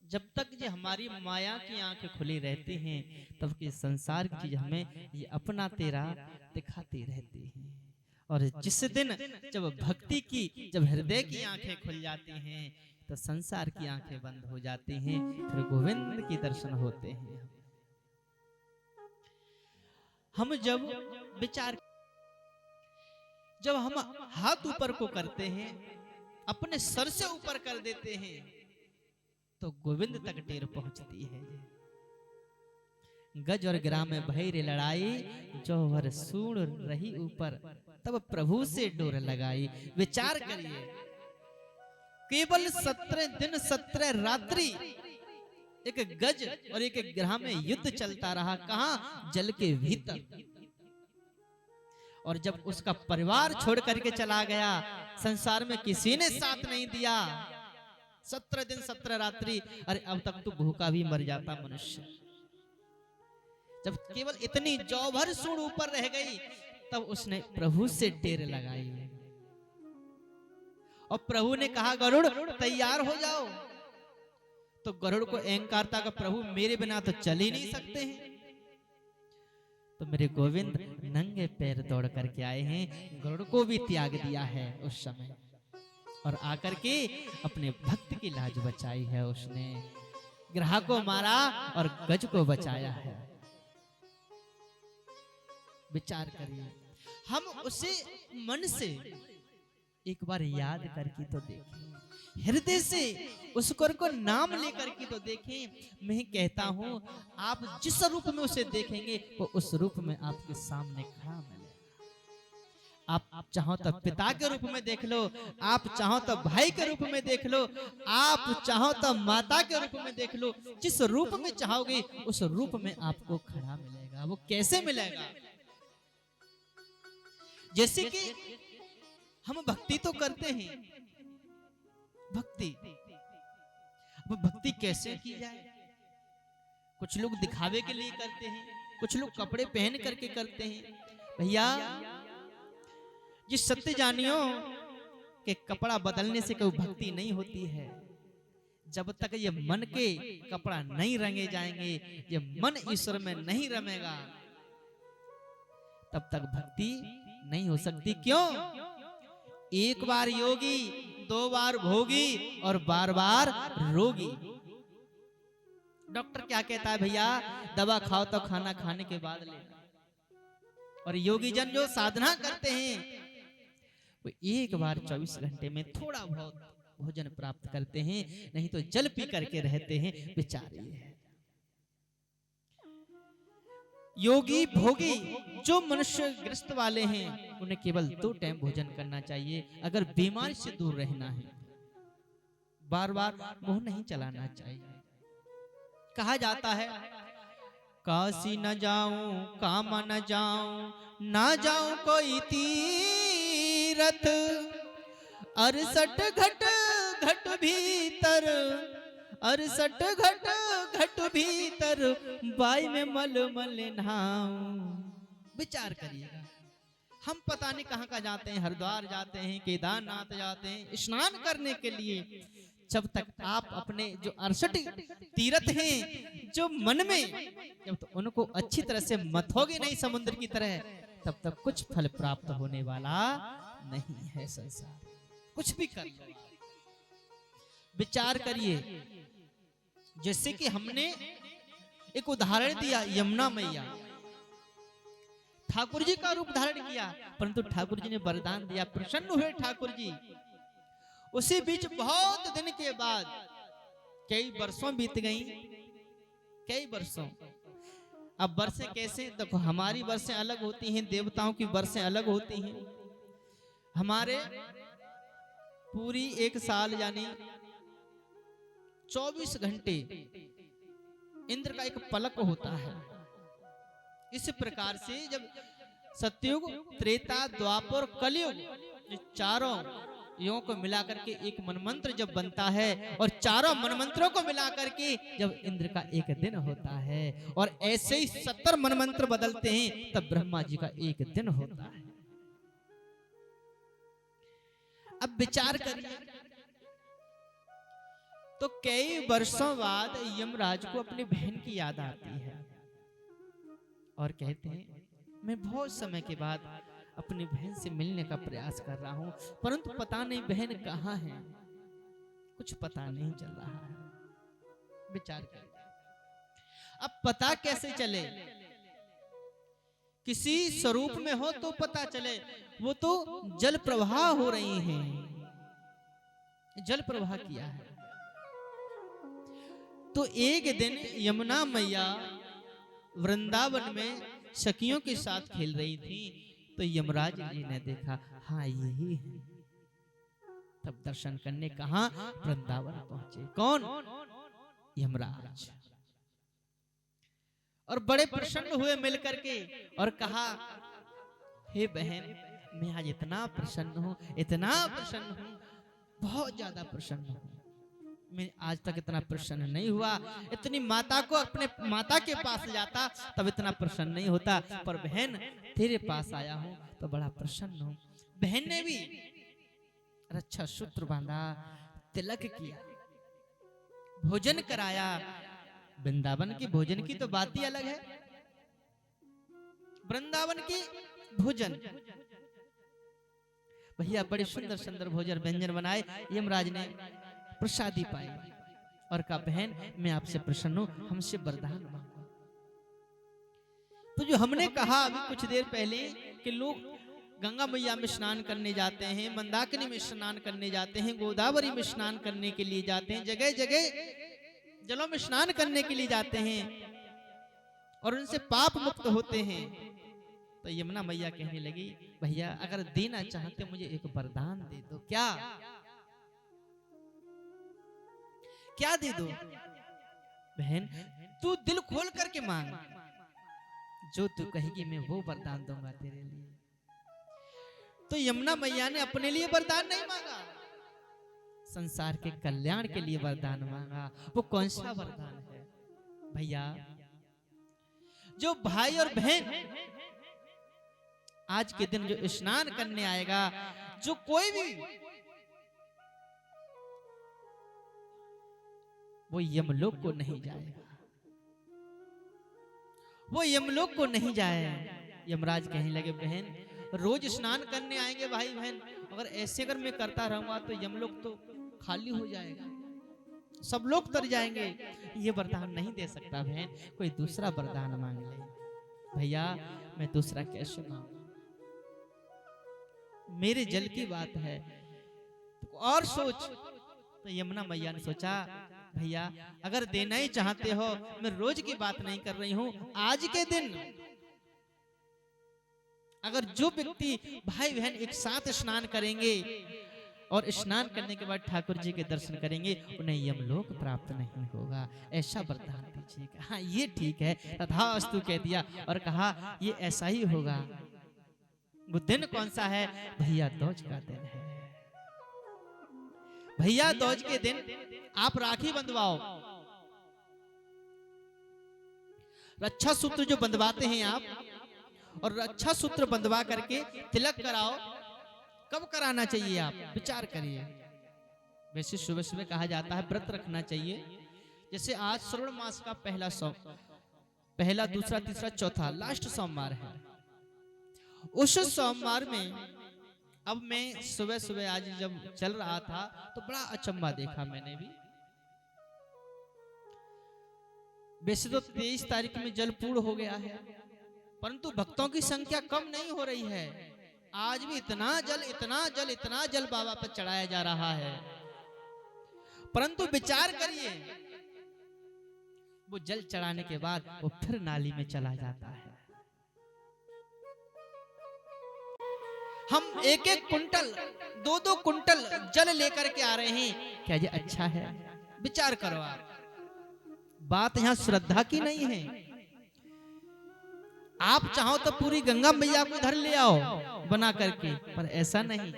S3: जब तक ये हमारी माया की आंखें खुली रहती हैं तब कि संसार की चीज हमें ये अपना तेरा दिखाती रहती है। और जिस दिन जब भक्ति की, जब हृदय की आंखें खुल जाती हैं तो संसार की आंखें बंद हो जाती हैं, फिर गोविंद के दर्शन होते हैं। हम जब विचार, जब हम हाथ ऊपर को करते हैं, अपने सर से ऊपर कर देते हैं तो गोविंद तक टेर पहुंचती है। गज और ग्राम में भई रे लड़ाई, जौहर सूण रही ऊपर, तब प्रभु से डोर लगाई। विचार करिए, केवल 17 दिन 17 रात्रि एक गज और एक ग्राम में युद्ध चलता रहा। कहां? जल के भीतर। और जब उसका परिवार छोड़ करके चला गया, संसार में किसी ने साथ नहीं दिया, 17 दिन 17 रात्रि, अरे अब तक तो भूखा भी मर जाता मनुष्य। जब केवल इतनी जौभर सूंड ऊपर रह गई तब उसने प्रभु से टेर लगाई और प्रभु ने कहा गरुड़ तैयार हो जाओ। तो गरुड़ को अहंकार था कि प्रभु मेरे बिना तो चल ही नहीं सकते हैं। तो मेरे गोविंद नंगे पैर दौड़ करके आए हैं, गरुड़ को भी त्याग दिया है उस समय और आकर के अपने भक्त की लाज बचाई है। उसने ग्राह को मारा और गज को बचाया है। विचार करिए, हम उसे मन से एक बार याद करके तो देखें, हृदय से उसको नाम लेकर के तो देखें। मैं कहता हूं आप जिस रूप में उसे देखेंगे वो उस रूप में आपके सामने खड़ा मिलेगा। आप चाहो तो पिता के रूप में देख लो, आप चाहो तो भाई के रूप में देख लो, आप चाहो तो माता के रूप में देख लो। जिस रूप में चाहोगे उस रूप में आपको खड़ा मिलेगा। वो कैसे मिलेगा? जैसे कि हम भक्ति तो करते हैं, भक्ति, अब भक्ति कैसे की जाए? कुछ लोग दिखावे के लिए करते हैं, कुछ लोग कपड़े पहन करके करते हैं। भैया जिस सत्य जानियो कि कपड़ा बदलने से कोई भक्ति नहीं होती है। जब तक ये मन के कपड़ा नहीं रंगे जाएंगे, ये मन ईश्वर में नहीं रमेगा, तब तक भक्ति नहीं हो सकती। क्यों? एक बार योगी, 2 बार भोगी और बार बार रोगी। डॉक्टर क्या कहता है भैया? दवा खाओ तो खाना खाने के बाद लेना। और योगी जन जो साधना करते हैं वो एक बार 24 घंटे में थोड़ा बहुत भोजन प्राप्त करते हैं, नहीं तो जल पी करके रहते हैं। विचार ये है, योगी भोगी जो मनुष्य ग्रस्त वाले हैं उन्हें केवल 2 टाइम भोजन करना चाहिए। अगर बीमारी से दूर रहना है, बार बार मुंह नहीं चलाना चाहिए। कहा जाता है काशी न जाऊं, कामा न जाऊं, ना जाऊं कोई तीरथ, 68 घट घट भीतर, 68 घट घट भीतर, बाई में मल मल नहाऊं। विचार करिएगा, हम पता नहीं कहाँ कहाँ जाते हैं, हरिद्वार जाते हैं, केदारनाथ जाते हैं स्नान करने के लिए। जब तक आप अपने जो 68 तीर्थ हैं जो मन में, जब तो उनको अच्छी तरह से मथोगे नहीं समुद्र की तरह, तब तक कुछ फल प्राप्त होने वाला नहीं है संसार। कुछ भी कर लो, विचार करिए। जैसे कि हमने एक उदाहरण दिया, यमुना मैया ठाकुर जी का रूप धारण किया, परंतु ठाकुर जी ने वरदान दिया, प्रसन्न हुए ठाकुर जी। उसी बीच बहुत दिन के बाद कई वर्षों बीत गई, कई वर्षों। अब वर्षें कैसे, देखो हमारी वर्षें अलग होती हैं, देवताओं की वर्षें अलग होती हैं। हमारे पूरी एक साल यानी 24 घंटे इंद्र का एक पलक होता है। इस प्रकार से जब सतयुग, त्रेता, द्वापर, कलयुग, चारों युगों को मिलाकर के एक मनमंत्र जब बनता है, और चारों मनमंत्रों को मिलाकर के जब इंद्र का एक दिन होता है, और ऐसे ही 70 मनमंत्र बदलते हैं, तब ब्रह्मा जी का एक दिन होता है। अब विचार करिए, तो कई वर्षों बाद यमराज को अपनी बहन की याद आती है और कहते हैं मैं बहुत समय के बाद अपनी बहन से मिलने का प्रयास कर रहा हूं, परंतु पता नहीं बहन कहाँ है, कुछ पता नहीं चल रहा है। विचार करिए, अब पता कैसे चले? किसी स्वरूप में हो तो पता चले। वो तो जल प्रवाह हो रही हैं, जल प्रवाह किया है। तो एक दिन यमुना मैया वृंदावन में सखियों के साथ खेल रही थी, तो यमराज जी ने देखा, हाँ यही है। तब दर्शन करने कहां? वृंदावन पहुंचे। कौन? यमराज। और बड़े प्रसन्न हुए मिलकर के, और कहा हे बहन, मैं आज इतना प्रसन्न हूं, इतना प्रसन्न हूं, बहुत ज्यादा प्रसन्न हूं। मैं आज तक इतना प्रसन्न नहीं हुआ। इतनी माता को, अपने माता के पास जाता तब इतना प्रसन्न नहीं होता, पर बहन तेरे पास आया हूं तो बड़ा प्रसन्न हूं। बहन ने भी रक्षा सूत्र बांधा, तिलक किया, भोजन कराया। वृंदावन की भोजन की तो बात ही अलग है। वृंदावन की भोजन, भैया बड़े सुंदर सुंदर भोजन व्यंजन बनाए। यमराज ने प्रसादी पाई और कहा, बहन मैं आपसे प्रसन्न हूं, हमसे वरदान मांगो। तो जो हमने कहा अभी कुछ देर पहले कि लोग गंगा मैया में स्नान करने जाते हैं, मंदाकिनी में स्नान करने जाते हैं, गोदावरी में स्नान करने के लिए जाते हैं, जगह जगह जलों में स्नान करने के लिए जाते हैं और उनसे पाप मुक्त होते हैं। तो यमुना मैया कहने लगी, भैया अगर देना चाहते मुझे एक वरदान दे दो। क्या क्या दे दो? बहन तू दिल खोल करके मांग, जो तू कहेगी मैं वो वरदान दूंगा तेरे लिए। तो यमुना मैया ने अपने लिए वरदान नहीं मांगा, संसार के कल्याण के लिए वरदान मांगा। वो कौन सा वरदान है भैया? जो भाई और बहन आज के दिन जो स्नान करने आएगा, जो कोई भी, वो यमलोक को नहीं जाएगा, वो यमलोक को नहीं जाए। यमराज कहने लगे, बहन रोज स्नान करने आएंगे भाई बहन, अगर ऐसे अगर मैं करता रहूंगा तो यमलोक तो खाली हो जाएगा, सब लोग तर जाएंगे। ये वरदान नहीं दे सकता बहन, कोई दूसरा वरदान मांग ले। भैया मैं दूसरा कैसे मांगू? मेरे जल की बात है, तो और सोच। तो यमुना मैया ने सोचा, भैया अगर देना ही चाहते हो, मैं रोज की बात नहीं कर रही हूं, आज के दिन अगर जो व्यक्ति भाई बहन एक साथ स्नान करेंगे और स्नान करने के बाद ठाकुर जी के दर्शन करेंगे, उन्हें यमलोक प्राप्त नहीं होगा, ऐसा वरदान दीजिएगा। हाँ ये ठीक है, तथास्तु कह दिया और कहा ये ऐसा ही होगा। वो दिन कौन सा है? भैया दूज का दिन है। भैया दूज के दिन आप राखी बंधवाओ। रक्षा सूत्र जो बंधवाते हैं आप, और अच्छा सूत्र बंधवा करके तिलक कराओ। कब कराना चाहिए आप विचार करिए। वैसे सुबह सुबह कहा जाता है व्रत रखना चाहिए। जैसे आज श्रावण मास का पहला दूसरा तीसरा चौथा लास्ट सोमवार है। उस सोमवार में अब मैं सुबह सुबह आज जब चल रहा था तो बड़ा अचंभा देखा मैंने भी। वैसे तो 23 तारीख में जल पूर्ण हो गया है, परंतु भक्तों की संख्या कम नहीं हो रही है। आज भी इतना जल बाबा पर चढ़ाया जा रहा है। परंतु विचार करिए, वो जल चढ़ाने के बाद वो फिर नाली में चला जाता है। हम एक कुंटल 2 कुंटल जल लेकर के आ रहे हैं, क्या ये अच्छा है? विचार करो आप। बात यहां श्रद्धा की नहीं है। आप चाहो तो पूरी गंगा मैया को इधर ले आओ बना करके, पर ऐसा नहीं।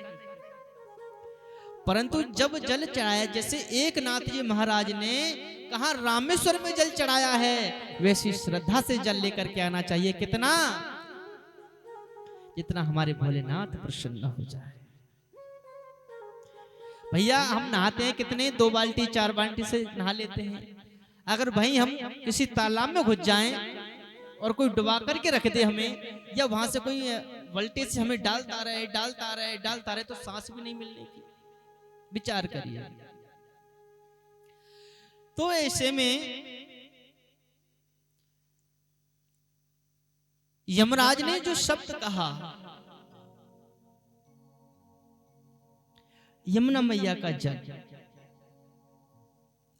S3: परंतु जब जल चढ़ाया, जैसे एक नाथ जी महाराज ने कहा रामेश्वर में जल चढ़ाया है, वैसी श्रद्धा से जल लेकर के आना चाहिए। कितना? जितना हमारे भोलेनाथ प्रसन्न हो जाए। भैया हम नहाते हैं कितने 2 बाल्टी 4 बाल्टी से नहा लेते हैं। अगर भाई हम किसी तालाब में घुस जाएं और कोई डुबा करके रख दे हमें, या वहां से कोई वोल्टेज से हमें डालता रहे तो सांस भी नहीं मिलने की। विचार करिए। तो ऐसे में यमराज ने जो शब्द कहा, यमुना मैया का जल,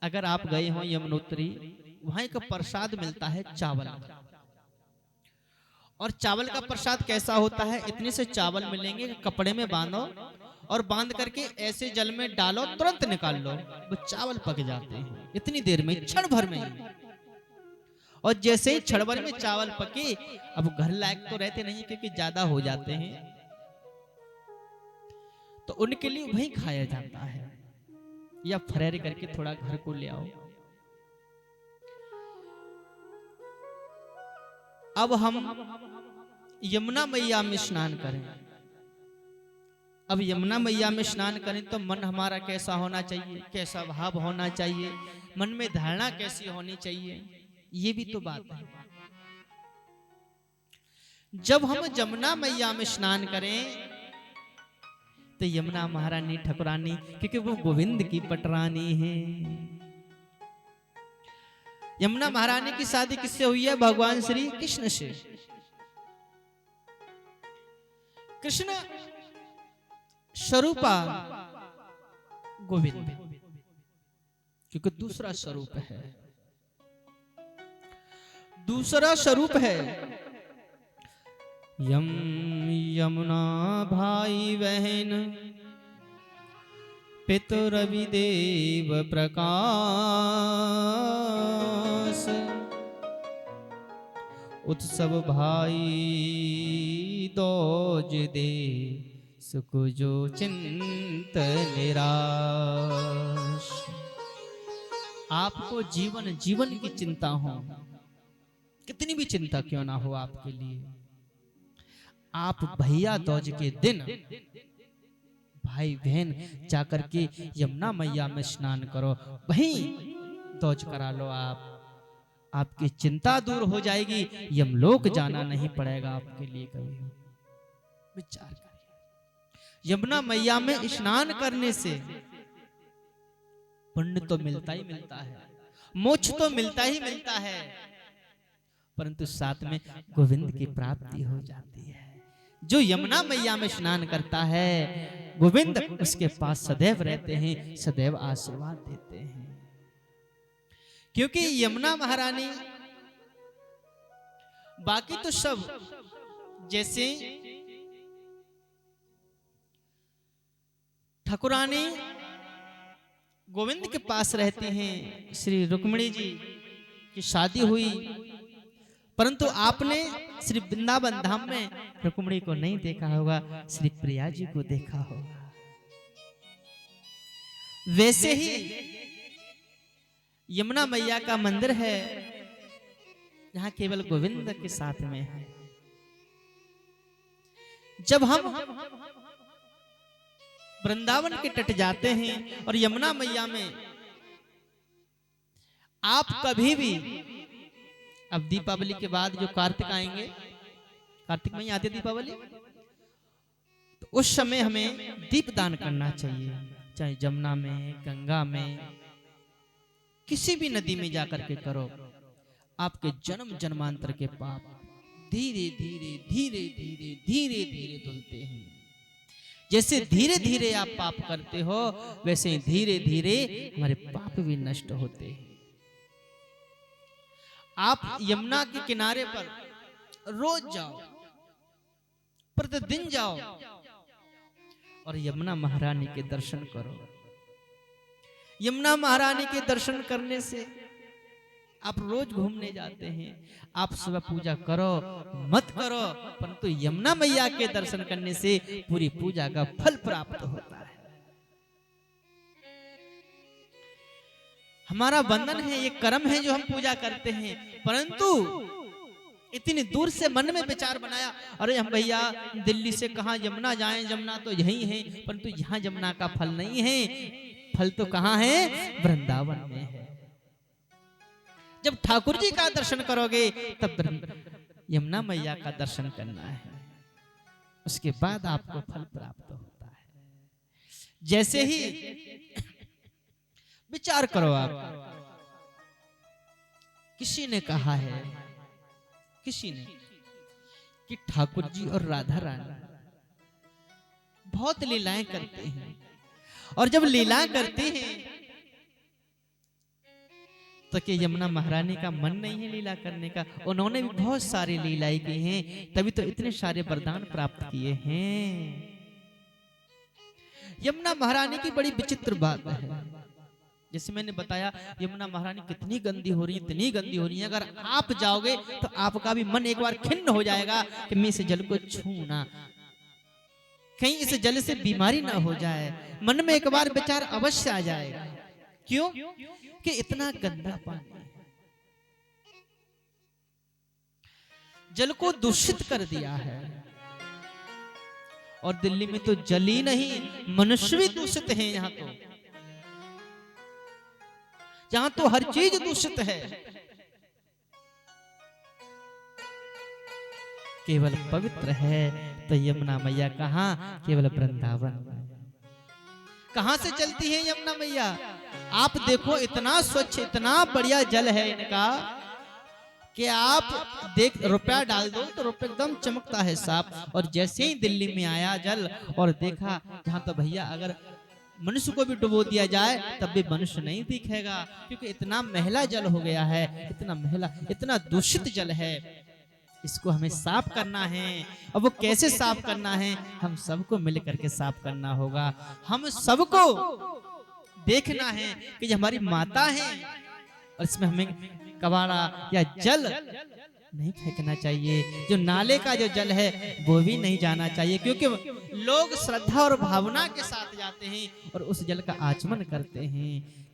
S3: अगर आप गए हो यमुनोत्री, वहां एक प्रसाद मिलता है चावल। और चावल का प्रसाद कैसा होता है? इतने से चावल मिलेंगे, कपड़े में बांधो और बांध करके ऐसे जल में डालो, तुरंत निकाल लो, वो चावल पक जाते हैं इतनी देर में, क्षण भर में ही। और जैसे ही क्षण भर में चावल पके, अब घर लायक तो रहते नहीं क्योंकि ज्यादा हो जाते हैं, तो उनके लिए वही खाया जाता है, या फ्राई करके थोड़ा घर को ले आओ। अब हम यमुना मैया में स्नान करें। अब यमुना मैया में स्नान करें तो मन हमारा कैसा होना चाहिए, कैसा भाव होना चाहिए, मन में धारणा कैसी होनी चाहिए, ये भी तो बात है। जब हम यमुना मैया में स्नान करें तो यमुना महारानी ठकुरानी, क्योंकि वो गोविंद की पटरानी है। यमुना महारानी की शादी किससे हुई है? भगवान श्री कृष्ण से। कृष्ण स्वरूपा गोविंद, क्योंकि दूसरा स्वरूप है, दूसरा स्वरूप है। यमुना भाई बहन पितु रवि देव प्रकाश, उत्सव भाई दोज दे, सुख जो चिंत निराश। आपको जीवन की चिंता हो, कितनी भी चिंता क्यों ना हो आपके लिए, आप भैया दूज के दिन भाई बहन जाकर के यमुना मैया में स्नान करो, वहीं दूज करा लो। आपकी चिंता दूर हो जाएगी, यमलोक जाना नहीं पड़ेगा आपके लिए कभी। विचार करिए, यमुना मैया में स्नान करने से पुण्य तो मिलता ही मिलता है, मोक्ष तो मिलता ही मिलता है, परंतु साथ में गोविंद की प्राप्ति हो जाती है। जो यमुना मैया में स्नान करता है, गोविंद उसके पास सदैव रहते हैं, सदैव आशीर्वाद देते हैं। क्योंकि यमुना महारानी, बाकी तो सब जैसे ठाकुरानी गोविंद के पास रहते हैं, श्री रुक्मिणी जी की शादी हुई, परंतु आपने श्री वृंदावन धाम में रुक्मिणी को नहीं देखा होगा, श्री प्रिया जी को देखा होगा। वैसे ही यमुना मैया का मंदिर है, जहां केवल गोविंद के साथ में है। जब हम वृंदावन के तट जाते हैं और यमुना मैया में आप कभी भी, अब दीपावली के बाद जो कार्तिक आएंगे, कार्तिक में ही आती है दीपावली, तो उस समय हमें दीप दान करना चाहिए, चाहे जमुना में, गंगा में, किसी भी नदी में जाकर के करो। आपके जन्म जन्मांतर के पाप धीरे धीरे धीरे धीरे धीरे धीरे धुलते हैं। जैसे धीरे धीरे आप पाप करते हो, वैसे ही धीरे धीरे हमारे पाप भी नष्ट होते हैं। आप यमुना के किनारे पर रोज जाओ, प्रतिदिन जाओ और यमुना महारानी के दर्शन करो। यमुना महारानी के दर्शन करने से आप रोज घूमने जाते हैं, आप सुबह पूजा करो मत करो, परंतु यमुना मैया के दर्शन करने से पूरी पूजा का फल प्राप्त होता है। हमारा बंधन है, ये कर्म है जो हम पूजा करते हैं, परंतु इतनी दूर से मन में विचार बनाया, अरे हम भैया दिल्ली से कहाँ यमुना जाएं, यमुना तो यही है, परंतु यहाँ यमुना का फल नहीं है, फल तो कहाँ है, वृंदावन में है। जब ठाकुर जी का दर्शन करोगे तब यमुना मैया का दर्शन करना है, उसके बाद आपको फल प्राप्त होता है। जैसे ही विचार करो आप, किसी ने कहा है, किसी ने, कि ठाकुर जी और राधा रानी बहुत लीलाएं करते हैं, और जब लीला करते हैं तो कि यमुना महारानी का मन नहीं है लीला करने का। उन्होंने भी बहुत सारी लीलाएं की हैं, तभी तो इतने सारे वरदान प्राप्त किए हैं। यमुना महारानी की बड़ी विचित्र बात है, जैसे मैंने बताया यमुना महारानी कितनी गंदी हो रही है, इतनी गंदी हो रही है, अगर आप जाओगे तो आपका भी मन एक बार खिन्न हो जाएगा कि मैं इस जल को छूना, कहीं इस जल से बीमारी ना हो जाए। मन में एक बार विचार अवश्य आ जाएगा। क्यों? कि इतना गंदा पानी है, जल को दूषित कर दिया है। और दिल्ली में तो जल ही नहीं, मनुष्य भी दूषित हैं। यहाँ तो हर चीज दूषित है। केवल पवित्र है तो यमुना मैया कहाँ, केवल वृंदावन। कहां से चलती है यमुना मैया? आप देखो, इतना स्वच्छ, इतना बढ़िया जल है इनका कि आप देख, रुपया डाल दो तो रुपया एकदम चमकता है साफ। और जैसे ही दिल्ली में आया जल और देखा, जहां तो भैया अगर मनुष्य को भी डुबो दिया जाए तब भी मनुष्य नहीं दिखेगा, क्योंकि इतना मैला जल हो गया है, इतना मैला, इतना दूषित जल है। इसको हमें साफ करना है। अब वो कैसे साफ करना है? हम सबको मिल करके साफ करना होगा। हम सबको देखना है कि ये हमारी माता है, और इसमें हमें कबाड़ा या जल नहीं फेंकना चाहिए। जो नाले का जो जल है वो भी नहीं जाना चाहिए, क्योंकि लोग श्रद्धा और भावना के साथ जाते हैं और उस जल का आचमन करते हैं।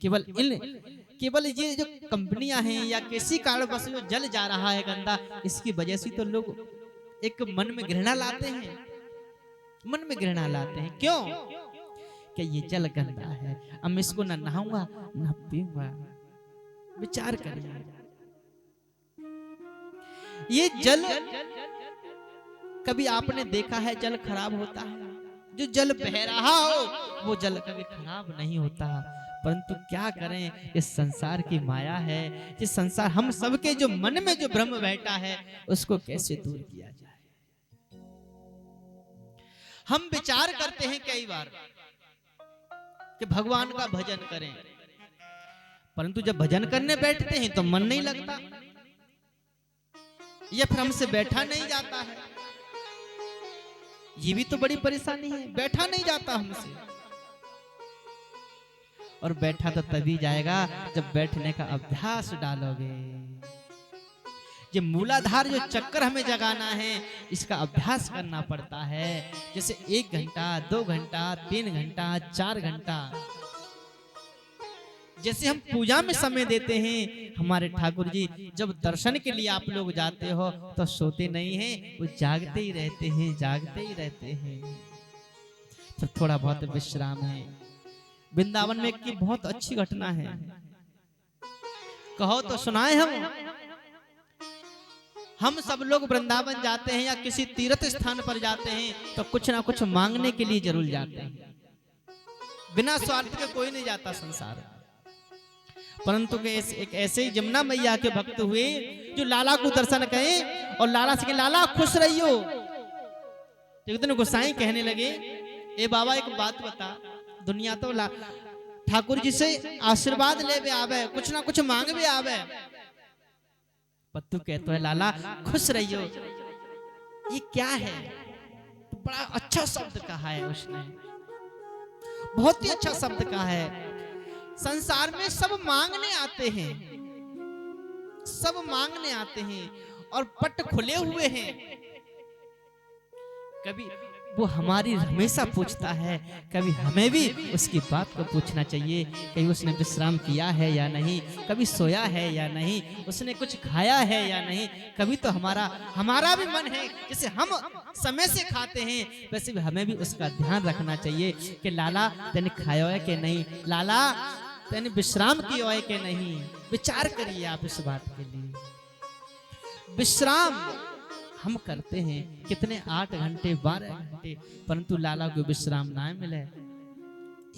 S3: केवल ये जो कंपनियां हैं या किसी कारण बस जो जल जा रहा है गंदा, इसकी वजह से तो लोग एक मन में घृणा लाते हैं, मन में घृणा लाते हैं। क्यों? कि ये जल गंदा है, अब मैं इसको ना नहाऊंगा ना पीऊंगा। विचार करिए, ये जल कभी आपने देखा है जल खराब होता है? जो जल बह रहा हो वो जल कभी खराब नहीं होता। परंतु क्या करें, इस संसार की माया है। इस संसार, हम सबके जो मन में जो भ्रम बैठा है उसको कैसे दूर किया जाए। हम विचार करते हैं कई बार कि भगवान का भजन करें, परंतु जब भजन करने बैठते हैं तो मन नहीं लगता, या फिर हमसे बैठा नहीं जाता है। ये भी तो बड़ी परेशानी है, बैठा नहीं जाता हमसे। और बैठा तो तभी जाएगा जब बैठने का अभ्यास डालोगे। ये मूलाधार जो चक्कर हमें जगाना है, इसका अभ्यास करना पड़ता है। जैसे 1 घंटा, 2 घंटा, 3 घंटा, 4 घंटा, जैसे हम पूजा में समय देते हैं, हमारे ठाकुर जी जब दर्शन के लिए आप लोग जाते हो तो सोते नहीं हैं, वो जागते ही रहते हैं, जागते ही रहते हैं। तो थोड़ा बहुत विश्राम है। वृंदावन में की बहुत अच्छी घटना है, कहो तो सुनाए हम सब लोग वृंदावन जाते हैं या किसी तीर्थ स्थान पर जाते हैं तो कुछ ना कुछ मांगने के लिए जरूर जाते हैं। बिना स्वार्थ के कोई नहीं जाता संसार। परंतु एक ऐसे ही जमुना मैया के भक्त हुए जो लाला को दर्शन करें और लाला से लाला खुश रहियो। एक दिन गोसाई कहने लगे, ए बाबा एक बात बता, दुनिया तो ठाकुर जी से आशीर्वाद ले भी आवे, कुछ ना कुछ मांग भी आवे, पत्तू कहते है लाला खुश रहियो। ये क्या है? तो बड़ा अच्छा शब्द कहा है उसने, बहुत ही अच्छा शब्द कहा है। संसार में सब मांगने आते हैं, सब मांगने आते हैं और पट खुले हुए हैं। कभी वो हमारी हमेशा पूछता है, कभी हमें भी उसकी बात को पूछना चाहिए, कहीं उसने विश्राम किया है या नहीं, कभी सोया है या नहीं, उसने कुछ खाया है या नहीं। कभी तो हमारा भी मन है, जैसे हम समय से खाते हैं वैसे भी हमें भी उसका ध्यान रखना चाहिए कि लाला तेने खाया है कि नहीं, लाला तेने विश्राम किया है कि नहीं। विचार करिए आप इस बात के लिए। विश्राम हम करते हैं कितने 8 घंटे 12 घंटे, परंतु लाला को विश्राम ना मिले,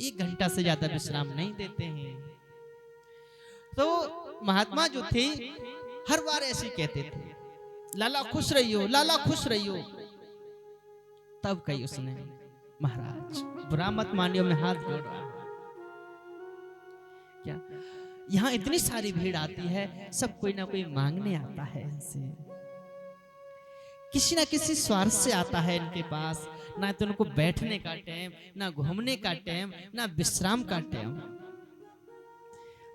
S3: 1 घंटा से ज्यादा विश्राम नहीं देते हैं। तो महात्मा जो थे हर बार ऐसे कहते थे, लाला खुश रहियो, लाला खुश रहियो। तब कही उसने, महाराज बुरा मत मानियो, मैं हाथ जोड़ रहा हूं। क्या यहाँ इतनी सारी भीड़ आती है, सब कोई ना कोई मांगने आता है इनसे, किसी ना किसी स्वार्थ से आता है इनके पास। ना तो उनको बैठने का टाइम, ना घूमने का टाइम, ना विश्राम का टाइम।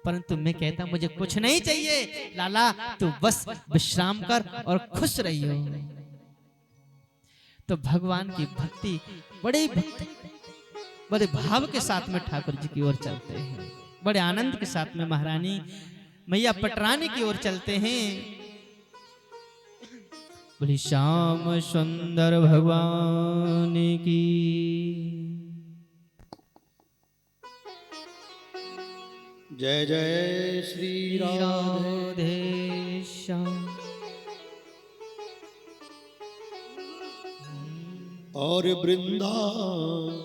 S3: परंतु मैं कहता मुझे कुछ नहीं चाहिए लाला, तू बस विश्राम कर और खुश रहियो। तो भगवान की भक्ति बड़े भाव के साथ में ठाकुर जी की ओर चलते हैं, बड़े आनंद के साथ में महारानी मैया पटरानी की ओर चलते हैं। बोली श्याम सुंदर भगवान की।
S1: जय जय श्री राधे
S3: श्याम।
S1: और वृंदावन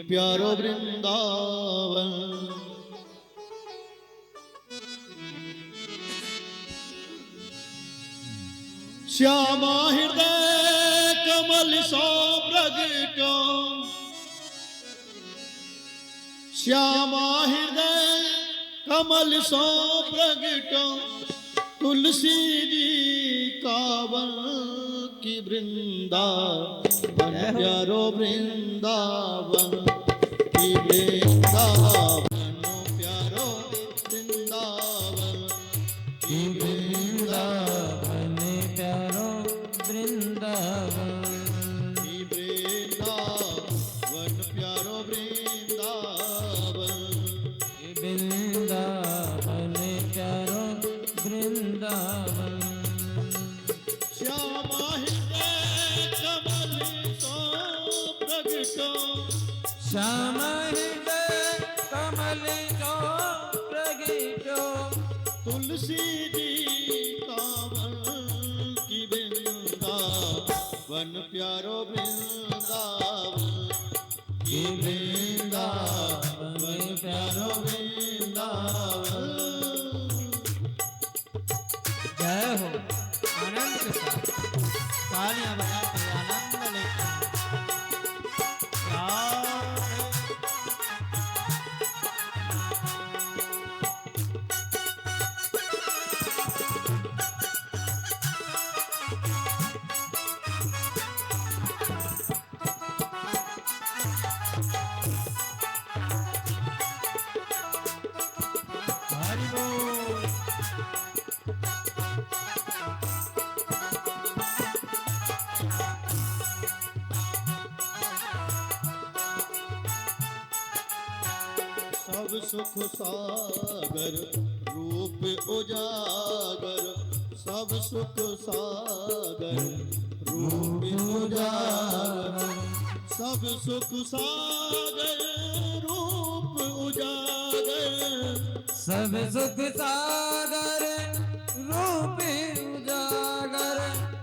S1: प्यारो वृंदावन, श्यामा हृदय कमल सो प्रगटो, श्यामा हृदय कमल सो प्रगटो, तुलसी जी कावन की वृंदावन प्यारो वृंदावन की वृंदावन प्यारो वृंदावन की वृंदावन
S2: प्यारो वृंदावन
S1: की वृंदावन प्यारो वृंदावन
S2: की वृंदावन प्यारो वृंदावन।
S1: श्यामा हृदय कमल सो प्रगटो,
S2: श्यामा हृदय कमल जो प्रगटो,
S1: तुलसी जी कावन की वृंदावन प्यारो वृंदावन की वृंदावन प्यारो वृंदावन।
S3: जय हो। आनंद के साथ तालियां बजाते आनंद लेते।
S1: सब सुख सागर रूप उजागर, सब सुख सागर रूप उजागर, सब सुख सागर रूप उजागर,
S2: सब सुख सागर रूप उजागर,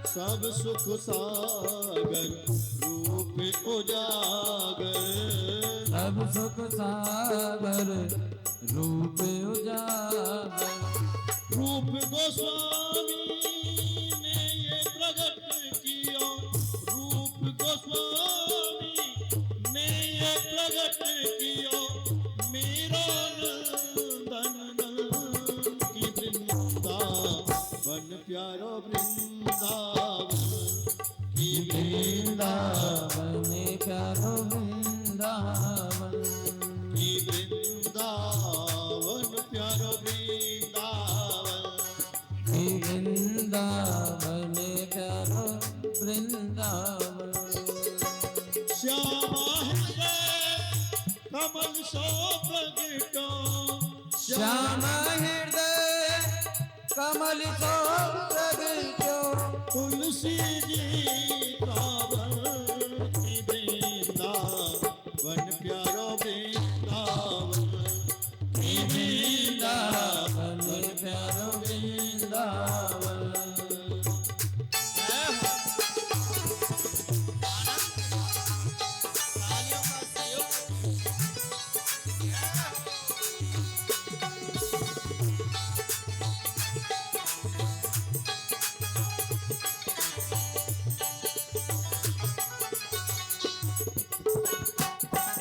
S1: सब सुख सागर रूप उजागर,
S2: सब सुख सागर रूप उजागर।
S1: रूप गोस्वामी ने ये प्रकट किया, रूप गोस्वामी ने ये प्रकट किया, मेरा नंदन की वृंदावन प्यारो वृंदावन की
S2: वृंदावन प्यारो वृंदावन,
S1: की वृंदावन प्यारो वृंदावन,
S2: की वृंदावन प्यारो वृंदावन।
S1: श्यामा हृदय कमल सो प्रगटो,
S2: श्याम हृदय कमल तो प्रगटो,
S1: तुलसी जी कावन की वृंदावन प्यारो वृंदावन, की
S2: वृंदावन प्यारो वृंदावन।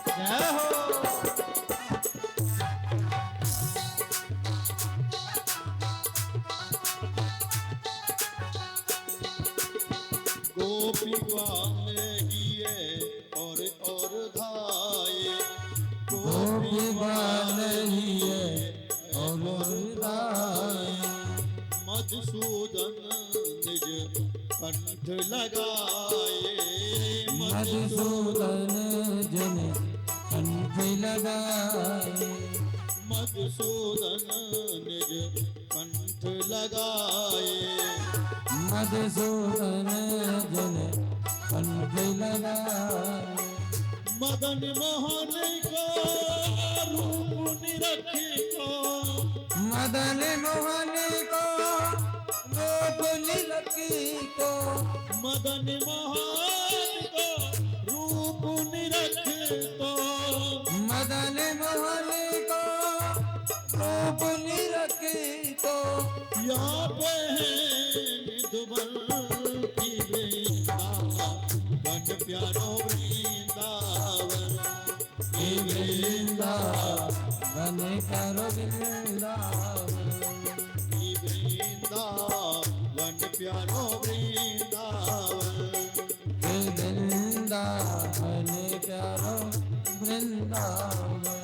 S3: जय हो।
S1: गोपी ग्वाल किए और धाये,
S2: गोपी ग्वाल हिये और दाए,
S1: मधुसूदन निज कंठ लगाए,
S2: मधुसूदन जन कंठ लगाए,
S1: मधुसूदन निज कंठ लगाए,
S2: मधुसूदन जन कंठ लगाए,
S1: मदन मोहन को रूप निरख को,
S2: मदन मोहन को रूप निरखी को,
S1: मदन मोहन को रूप निरख को,
S2: मदन मोहन को रूप निरखी को,
S1: या पे निधुबन की वृंदावन प्यारो वृंदावन,
S2: हे वृंदावन करो वृंदावन,
S1: की वृंदावन प्यारो वृंदावन,
S2: हे वृंदावन करो वृंदावन।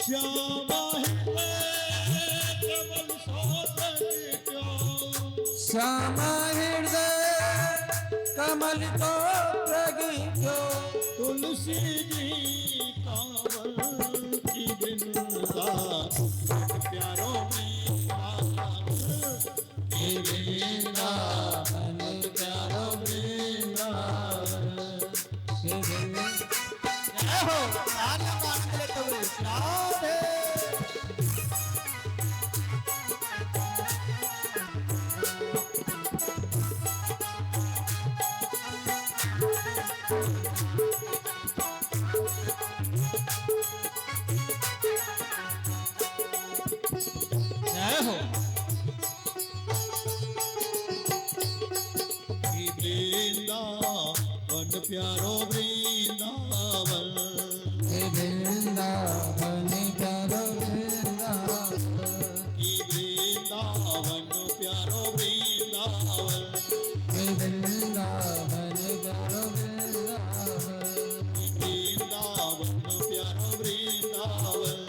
S1: श्यामा हृदय कमल सोतन क्यों,
S2: श्याम हृदय कमल तो प्रगटो,
S1: तुलसी जी कांवल की वृंदावन प्यारो वृंदावन,
S2: हे वृंदावन प्यारो वृंदावन, हे वृंदावन।
S3: जय हो। तालियां मारते लेते हुए राधे। जय हो।
S1: की वृंदावन प्यारो वृंदावन,
S2: हे वृंदावन प्यारो वृंदावन,
S1: की वृंदावन प्यारो वृंदावन,
S2: हे वृंदावन प्यारो वृंदावन,
S1: वृंदावन प्यारो वृंदावन,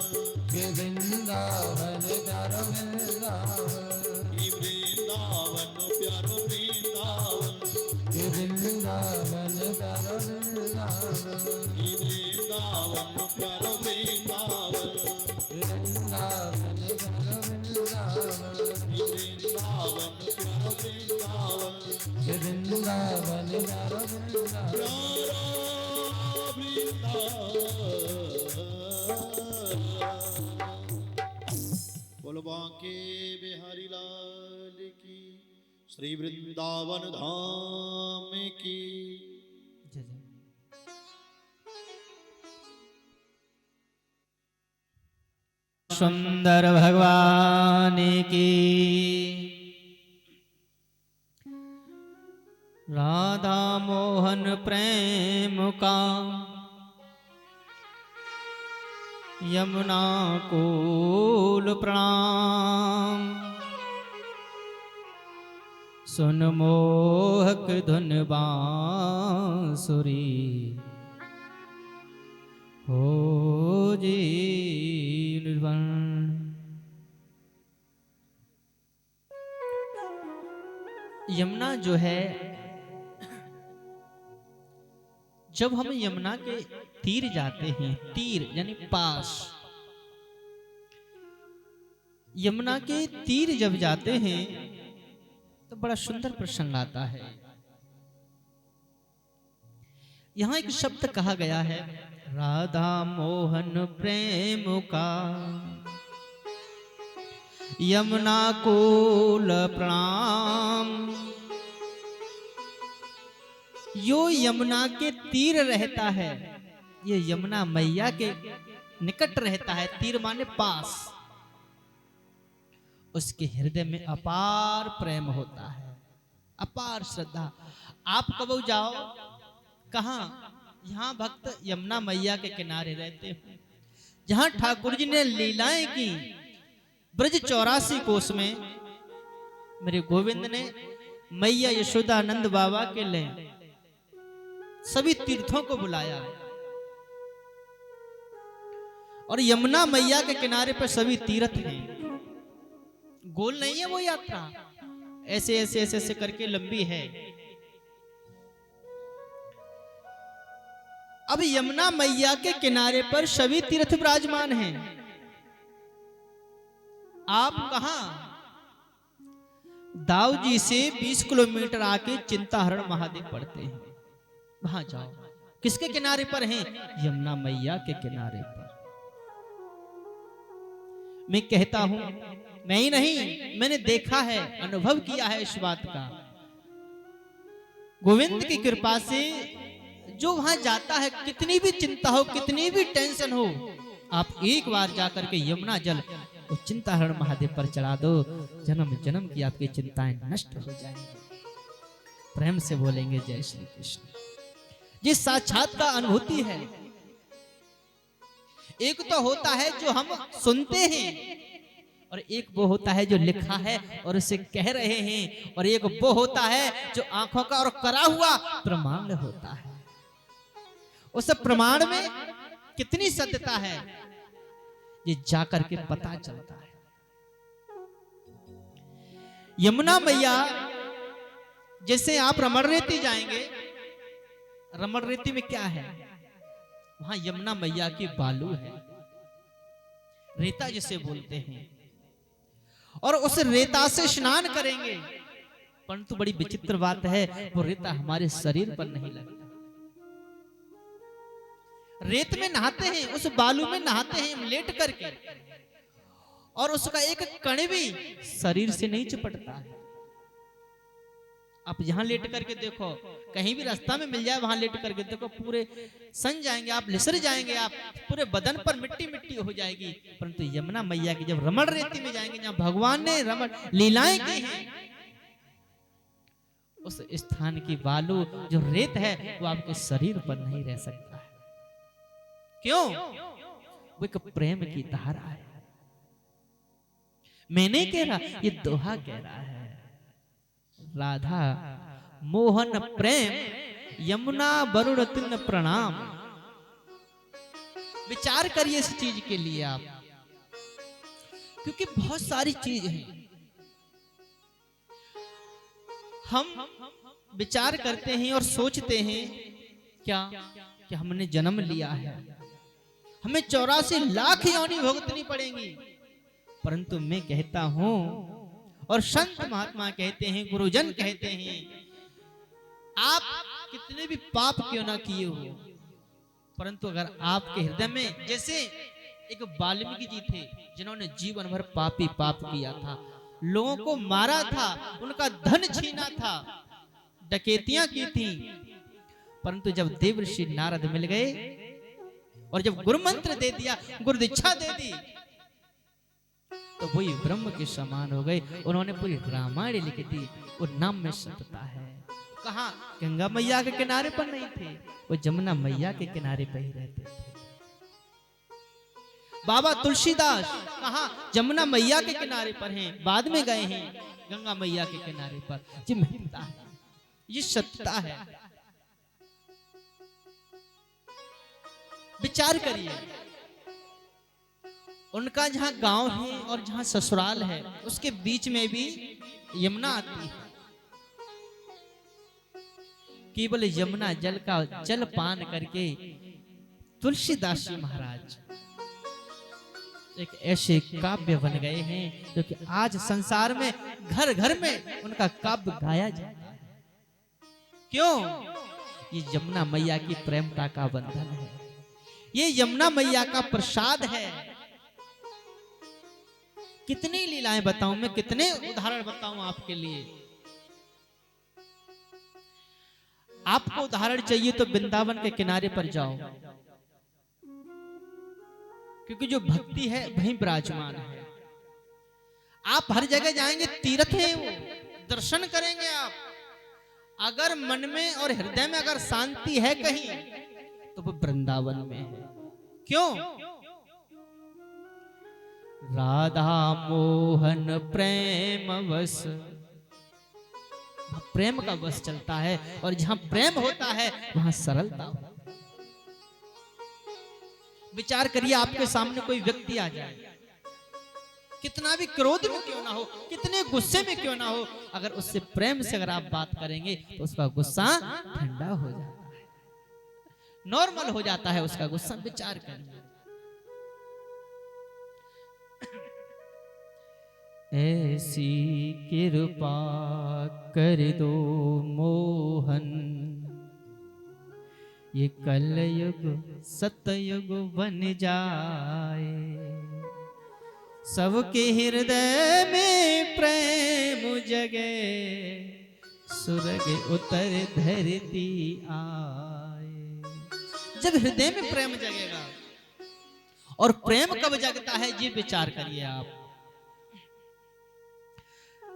S2: हे वृंदावन प्यारो वृंदावन,
S1: की वृंदावन प्यारो वृंदावन,
S2: हे वृंदावन प्यारो वृंदावन,
S1: की वृंदावन प्यारो वृंदावन। बांके बिहारी लाल की, श्री वृंदावन धाम की।
S3: जय जय। सुंदर भगवान की, राधा मोहन प्रेम का, यमुना कूल प्रणाम, सुन मोहक धुन बांसुरी, हो जी निर्वाण। यमुना जो है, जब हम यमुना के तीर जाते हैं, तीर यानी पास, यमुना के तीर जब जाते हैं तो बड़ा सुंदर प्रसंग आता है। यहां एक शब्द कहा गया है, राधा मोहन प्रेम का, यमुना कूल प्रणाम। यो यमुना के तीर रहता है, ये यमुना मैया के निकट रहता है। तीर माने पास। उसके हृदय में अपार प्रेम होता है, अपार श्रद्धा। आप कब जाओ, कहां? यहाँ भक्त यमुना मैया के किनारे रहते हो, जहां ठाकुर जी ने लीलाएं की। ब्रज 84 कोस में मेरे गोविंद ने मैया यशोदानंद बाबा के लिए सभी तीर्थों को बुलाया, और यमुना मैया के किनारे पर सभी तीर्थ हैं। गोल नहीं है वो यात्रा, ऐसे ऐसे ऐसे ऐसे करके लंबी है। अब यमुना मैया के किनारे पर सभी तीर्थ विराजमान हैं। आप कहां? दाऊ जी से 20 किलोमीटर आके चिंताहरण महादेव पड़ते हैं, वहां जाओ। किसके किनारे पर हैं? यमुना मैया के किनारे पर। मैं कहता हूं, मैं ही नहीं, मैंने देखा है, अनुभव किया है इस बात का। गोविंद की कृपा से जो वहां जाता है, कितनी भी चिंता हो, कितनी भी टेंशन हो, आप एक बार जाकर के यमुना जल वो चिंताहरण महादेव पर चढ़ा दो, जन्म जन्म की आपकी चिंताएं नष्ट हो जाएंगी। प्रेम से बोलेंगे जय श्री कृष्ण। ये साक्षात का अनुभूति है। एक तो होता है जो हम सुनते हैं, और एक वो होता है जो लिखा है और उसे कह रहे हैं, और एक वो होता है जो आंखों का और करा हुआ प्रमाण होता है। उस प्रमाण में कितनी सत्यता है, ये जाकर के पता चलता है। यमुना मैया, जैसे आप रमण रेती जाएंगे, रमण रेती में क्या है? वहां यमुना मैया की बालू है, रेता जिसे बोलते हैं, और उस रेता से स्नान करेंगे। परंतु बड़ी विचित्र बात है, वो रेता हमारे शरीर पर नहीं लगता। रेत में नहाते हैं, उस बालू में नहाते हैं हम लेट करके, और उसका एक कण भी शरीर से नहीं चिपटता है। आप यहां लेट करके देखो, कहीं भी रास्ता में मिल जाए वहां लेट करके देखो, पूरे सन जाएंगे आप, लिसर जाएंगे आप, पूरे बदन पर मिट्टी मिट्टी हो जाएगी। परंतु यमुना मैया की जब रमण रेती में जाएंगे, जहां भगवान ने रमण लीलाएं की हैं, उस स्थान की बालू जो रेत है वो आपके शरीर पर नहीं रह सकता है। क्यों? वो एक प्रेम की धारा है। मैं नहीं कह रहा, ये दोहा कह रहा है। राधा मोहन प्रेम, यमुना वरुण तिन प्रणाम। विचार करिए इस चीज के लिए आप, क्योंकि बहुत सारी चीज हैं। हम विचार करते हैं और सोचते हैं क्या कि हमने जन्म लिया है, हमें 84 लाख योनि भुगतनी पड़ेंगी। परंतु मैं कहता हूं, और संत महात्मा कहते हैं, गुरुजन कहते हैं, आप कितने भी पाप क्यों ना किए हो, परंतु अगर आपके हृदय में, जैसे एक वाल्मीकि जी थे जिन्होंने जीवन भर पापी पाप किया था, लोगों को मारा था, उनका धन छीना था, डकैतियां की थी। परंतु जब देवर्षि नारद मिल गए और जब गुरु मंत्र दे दिया, गुरु दीक्षा दे दी, तो वही ब्रह्म के समान हो गए। उन्होंने पूरी रामायण लिख दी। वो नाम में सत्यता है। कहा गंगा मैया के किनारे पर नहीं थे, वो जमुना मैया के किनारे पर ही रहते थे। बाबा तुलसीदास कहा जमुना मैया के किनारे पर हैं, बाद में गए हैं गंगा मैया के किनारे पर। ये महत्ता है, ये सत्यता है। विचार करिए, उनका जहां गांव है और जहां ससुराल है, उसके बीच में भी यमुना आती है। केवल यमुना जल का जल पान करके तुलसीदास जी महाराज एक ऐसे काव्य बन गए हैं जो कि आज संसार में घर घर में उनका काव्य गाया जाता है। क्यों? ये यमुना मैया की प्रेमता का बंधन है, ये यमुना मैया का प्रसाद है। कितनी लीलाएं बताऊं मैं, कितने उदाहरण बताऊं आपके लिए। आपको उदाहरण चाहिए तो वृंदावन के किनारे पर जाओ, क्योंकि जो भक्ति है वहीं विराजमान है। आप हर जगह जाएंगे, तीर्थ है वो, दर्शन करेंगे आप। अगर मन में और हृदय में अगर शांति है कहीं, तो वो वृंदावन में है। क्यों? राधा मोहन प्रेम वश, प्रेम का वश चलता है, और जहां प्रेम होता है वहां सरलता होती है। विचार करिए, आपके सामने कोई व्यक्ति आ जाए, कितना भी क्रोध में क्यों ना हो, कितने गुस्से में क्यों ना हो, अगर उससे प्रेम से अगर आप बात करेंगे तो उसका गुस्सा ठंडा हो जाता है, नॉर्मल हो जाता है उसका गुस्सा। विचार करिए, ऐसी कृपा कर दो मोहन, ये कलयुग सतयुग बन जाए, सबके हृदय में प्रेम जगे, स्वर्ग उतर धरती आए। जब हृदय में प्रेम जगेगा, और प्रेम कब जगता है ये विचार करिए आप।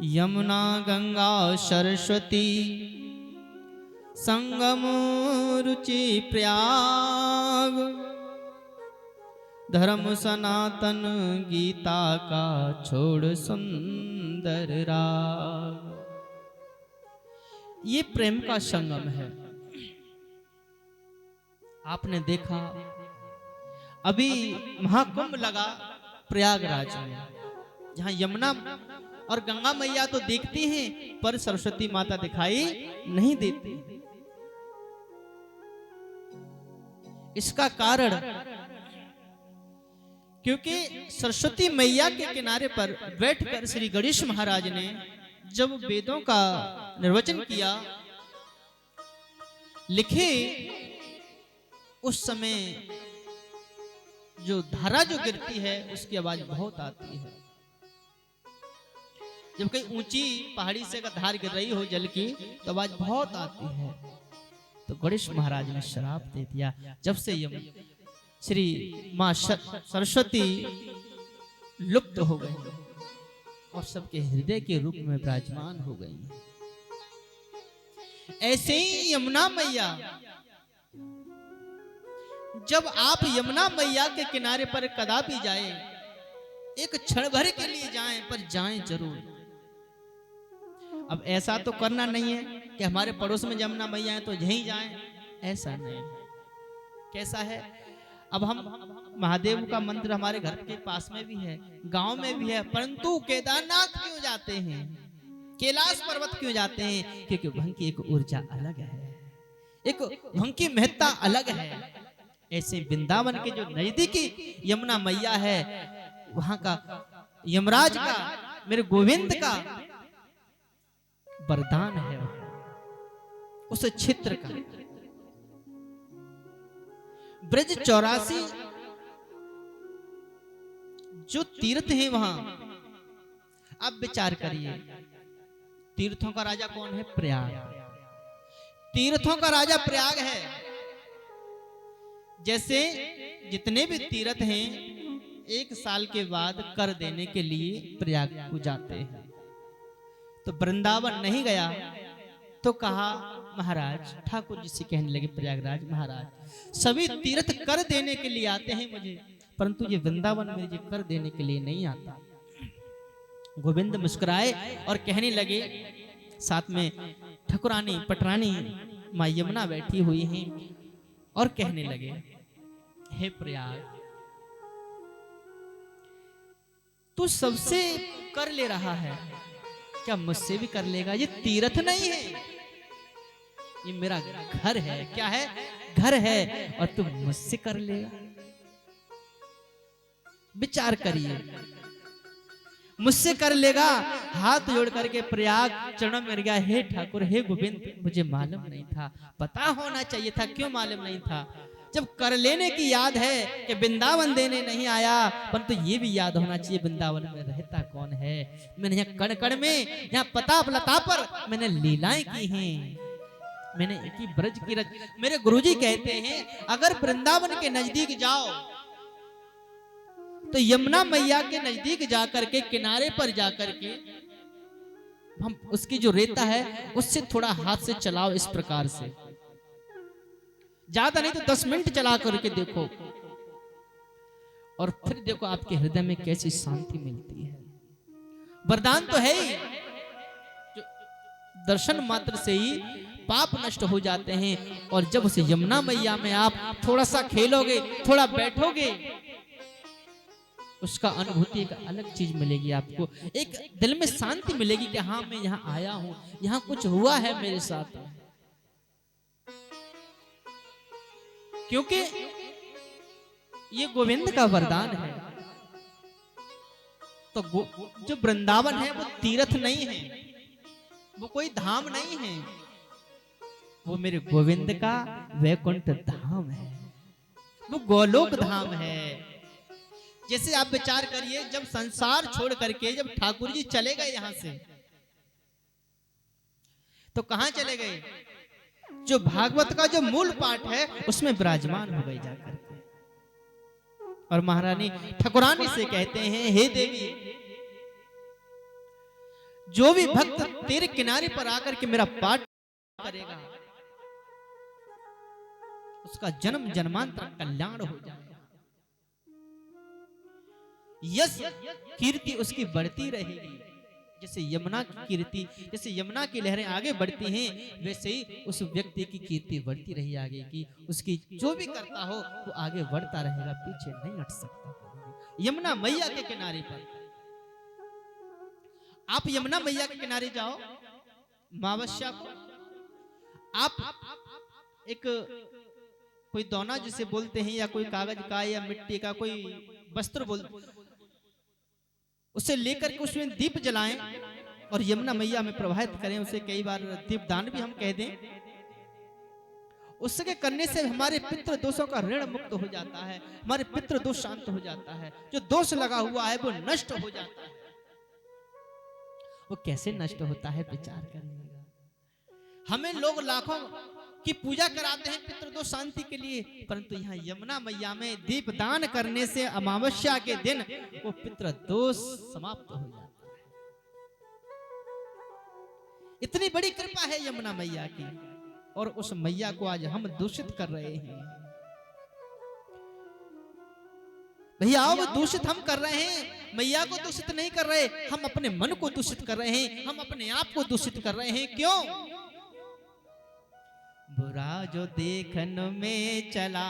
S3: यमुना गंगा सरस्वती संगम रुचि प्रयाग, धर्म सनातन गीता का छोड़ सुंदर राग। ये प्रेम का संगम है। आपने देखा अभी महाकुंभ लगा प्रयागराज में, जहां यमुना और गंगा मैया तो देखती हैं, पर सरस्वती माता दिखाई नहीं देती। इसका कारण क्योंकि सरस्वती मैया के किनारे पर बैठकर श्री गणेश महाराज ने जब वेदों का निर्वचन किया, लिखे, उस समय जो धारा जो गिरती है उसकी आवाज बहुत आती है। जब कहीं ऊंची पहाड़ी से अगर धार गिर रही हो जल की, तो आवाज बहुत आती है। तो गणेश महाराज ने श्राप दे दिया। जब से ये श्री मां सरस्वती लुप्त हो गई और सबके हृदय के रूप में विराजमान हो गई, ऐसे ही यमुना मैया, जब आप यमुना मैया के किनारे पर कदापि जाएं, एक क्षण भर के लिए जाएं, पर जाएं जरूर। अब ऐसा तो करना नहीं है कि हमारे पड़ोस में यमुना मैया है तो यहीं जाएं, ऐसा नहीं। कैसा है, अब हम महादेव का मंदिर हमारे घर के पास में भी है, गांव में भी है, परंतु केदारनाथ क्यों जाते हैं, कैलाश पर्वत क्यों जाते हैं? क्योंकि वहां की एक ऊर्जा अलग है, एक वहां की महत्ता अलग है। ऐसे वृंदावन के जो नजदीकी यमुना मैया है, वहां का यमराज का, मेरे गोविंद का वरदान है उस क्षेत्र का। ब्रज 84 जो तीर्थ हैं वहां, आप विचार करिए, तीर्थों का राजा कौन है? प्रयाग। तीर्थों का राजा प्रयाग है। जैसे जितने भी तीर्थ हैं, 1 साल के बाद कर देने के लिए प्रयाग को जाते हैं। तो वृंदावन नहीं गया तो कहा महाराज, ठाकुर जी से कहने लगे प्रयागराज महाराज, सभी तीर्थ कर देने के लिए आते हैं मुझे, परंतु ये वृंदावन में ये कर देने के लिए नहीं आता। गोविंद मुस्कुराए और कहने लगे, साथ में ठकुरानी पटरानी मां यमुना बैठी हुई हैं, और कहने लगे, हे प्रयाग, तू सबसे कर ले रहा है, क्या मुझसे भी कर लेगा? ये तीर्थ नहीं है, ये मेरा घर है। क्या है? घर है, और तू मुझसे कर लेगा? विचार करिए, मुझसे कर लेगा। हाथ जोड़ करके प्रयाग चरणों में गया, हे ठाकुर, हे गोविंद, मुझे मालूम नहीं था, पता होना चाहिए था। क्यों मालूम नहीं था? जब कर लेने की याद है कि वृंदावन देने नहीं आया, परंतु ये भी याद होना चाहिए वृंदावन में रहता कौन है। मैंने यहाँ कण कण में, यहाँ पता लता पर मैंने लीलाएं की हैं, मैंने की ब्रज की रच। मेरे गुरुजी कहते हैं, अगर वृंदावन के नजदीक जाओ तो यमुना मैया के नजदीक जाकर के, किनारे पर जाकर के, हम उसकी जो रेता है उससे थोड़ा हाथ से चलाओ, इस प्रकार से, ज्यादा नहीं तो 10 मिनट चला करके देखो, और फिर देखो आपके हृदय में कैसी शांति मिलती है। वरदान तो है ही, जो दर्शन मात्र से ही पाप नष्ट हो जाते हैं। और जब उस यमुना मैया में आप थोड़ा सा खेलोगे, थोड़ा बैठोगे, उसका अनुभूति एक अलग चीज मिलेगी आपको। एक दिल में शांति मिलेगी कि हाँ, मैं यहाँ आया हूं, यहाँ कुछ हुआ है मेरे साथ। क्योंकि ये गोविंद का वरदान है। तो जो वृंदावन है वो तीर्थ नहीं है, वो कोई धाम नहीं है, वो मेरे गोविंद का वैकुंठ धाम है, वो गोलोक धाम है। जैसे आप विचार करिए, जब संसार छोड़ करके जब ठाकुर जी चले गए यहां से, तो कहां चले गए? जो भागवत का जो मूल पाठ है उसमें विराजमान हो गए जाकर के। और महारानी ठकुरानी से कहते हैं, हे देवी, जो भी भक्त तेरे किनारे पर आकर के मेरा पाठ करेगा, उसका जन्म जन्मांतर कल्याण हो जाएगा, यश कीर्ति उसकी बढ़ती रहेगी। जैसे यमुना की कीर्ति, जैसे यमुना की लहरें आगे बढ़ती हैं, वैसे ही उस व्यक्ति की कीर्ति बढ़ती रही आगे की। उसकी जो भी करता हो वो आगे बढ़ता रहेगा, पीछे नहीं हट सकता। यमुना मैया के किनारे पर आप यमुना मैया के किनारे जाओ, अमावस्या को आप एक कोई दौना जिसे बोलते हैं, या कोई कागज का या मिट्टी का कोई वस्त्र बोलते, उसे लेकर के उसमें दीप जलाएं और यमुना मैया में प्रवाहित करें। उसे कई बार दीपदान भी हम कह दें। उसके करने से हमारे पितृ दोषों का ऋण मुक्त हो जाता है, हमारे पितृ दोष शांत हो जाता है, जो दोष लगा हुआ है वो नष्ट हो जाता है। वो कैसे नष्ट होता है विचार करिएगा। हमें लोग लाखों की पूजा कराते हैं पितृदोष शांति के लिए, परंतु यहाँ यमुना मैया में दीप दान करने से अमावस्या के दिन वो पितृदोष समाप्त हो जाता है। इतनी बड़ी कृपा है यमुना मैया की, और उस मैया को आज हम दूषित कर रहे हैं। भैया वो दूषित हम कर रहे हैं, मैया को दूषित नहीं कर रहे, हम अपने मन को दूषित कर रहे हैं, हम अपने आप को दूषित कर रहे हैं। क्यों? बुरा जो देखन में चला,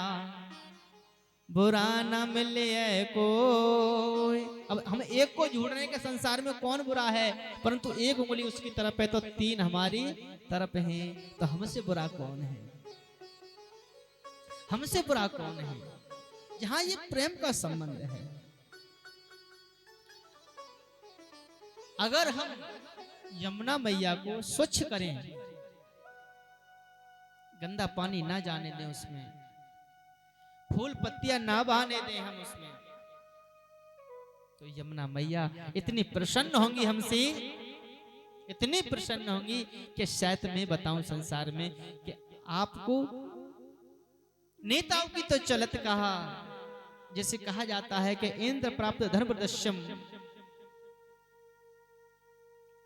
S3: बुरा न मिले कोई। अब हम एक को ढूंढ रहे हैं कि संसार में कौन बुरा है, परंतु एक उंगली उसकी तरफ है तो 3 हमारी तरफ हैं। तो हमसे बुरा कौन है? हमसे बुरा कौन है? जहां ये प्रेम का संबंध है। अगर हम यमुना मैया को स्वच्छ करें, गंदा पानी ना जाने दें उसमें, फूल पत्तियां ना बहाने दें हम उसमें, तो यमुना मैया इतनी प्रसन्न होंगी हमसे, इतनी प्रसन्न होंगी कि शायद मैं बताऊं संसार में कि आपको नेताओं की तो चलत कहा, जैसे कहा जाता है कि इंद्र प्राप्त धर्म प्रदर्शम,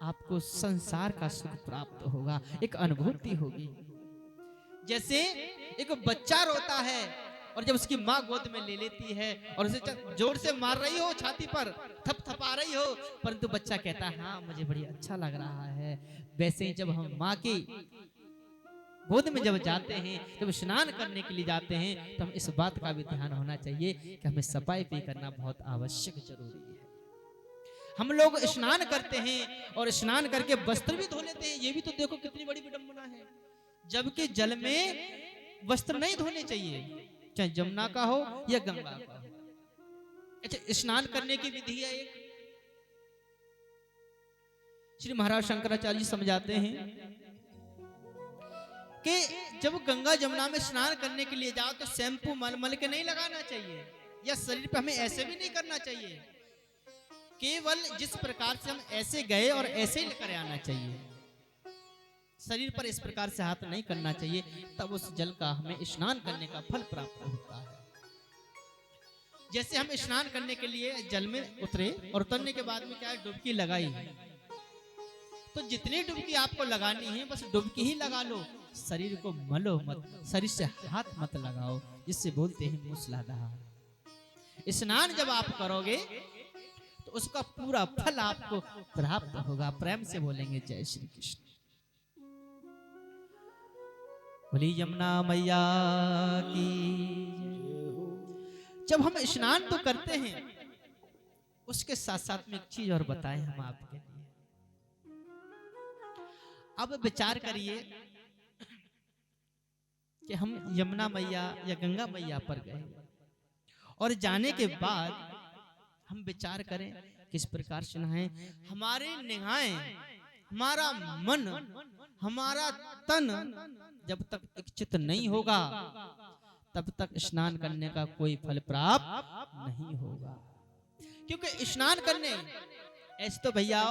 S3: आपको संसार का सुख प्राप्त होगा, एक अनुभूति होगी। जैसे एक बच्चा रोता है और जब उसकी माँ गोद में ले लेती है और उसे जोर से मार रही हो, छाती पर थपथपा रही हो, परंतु बच्चा कहता है हाँ मुझे बड़ी अच्छा लग रहा है। वैसे ही जब हम माँ की गोद में जब जाते हैं, जब स्नान करने के लिए जाते हैं, तो हम इस बात का भी ध्यान होना चाहिए कि हमें सफाई भी करना बहुत आवश्यक जरूरी है। हम लोग स्नान करते हैं और स्नान करके वस्त्र भी धो लेते हैं, ये भी तो देखो कितनी बड़ी विडंबना है। जबकि जल में वस्त्र नहीं धोने चाहिए, चाहे जमुना का हो या गंगा का हो। अच्छा, स्नान करने की विधि है एक, श्री महाराज शंकराचार्य जी समझाते हैं कि जब गंगा जमुना में स्नान करने के लिए जाओ तो शैम्पू मल के नहीं लगाना चाहिए, या शरीर पे हमें ऐसे भी नहीं करना चाहिए। केवल जिस प्रकार से हम ऐसे गए और ऐसे ही लेकर आना चाहिए, शरीर पर इस प्रकार से हाथ नहीं करना चाहिए, तब उस जल का हमें स्नान करने का फल प्राप्त होता है। जैसे हम स्नान करने के लिए जल में उतरे और उतरने के बाद में क्या है, डुबकी लगाई, तो जितनी डुबकी आपको लगानी है बस डुबकी ही लगा लो, शरीर को मलो मत, शरीर से हाथ मत लगाओ, जिससे बोलते हैं मूसलाधार। स्नान जब आप करोगे तो उसका पूरा फल आपको प्राप्त होगा। प्रेम से बोलेंगे जय श्री कृष्ण। बोली यमुना मैया की। जब हम स्नान तो करते हैं, उसके साथ साथ में एक चीज और बताएं हम आपके लिए। अब विचार करिए कि हम यमुना मैया या गंगा मैया पर गए और जाने के बाद हम विचार करें किस प्रकार से नहाएं। हमारे निगाहें, हमारा मन, हमारा तन जब तक इच्छित नहीं होगा तब तक स्नान करने का कोई फल प्राप्त नहीं होगा। क्योंकि स्नान करने ऐसे तो भैया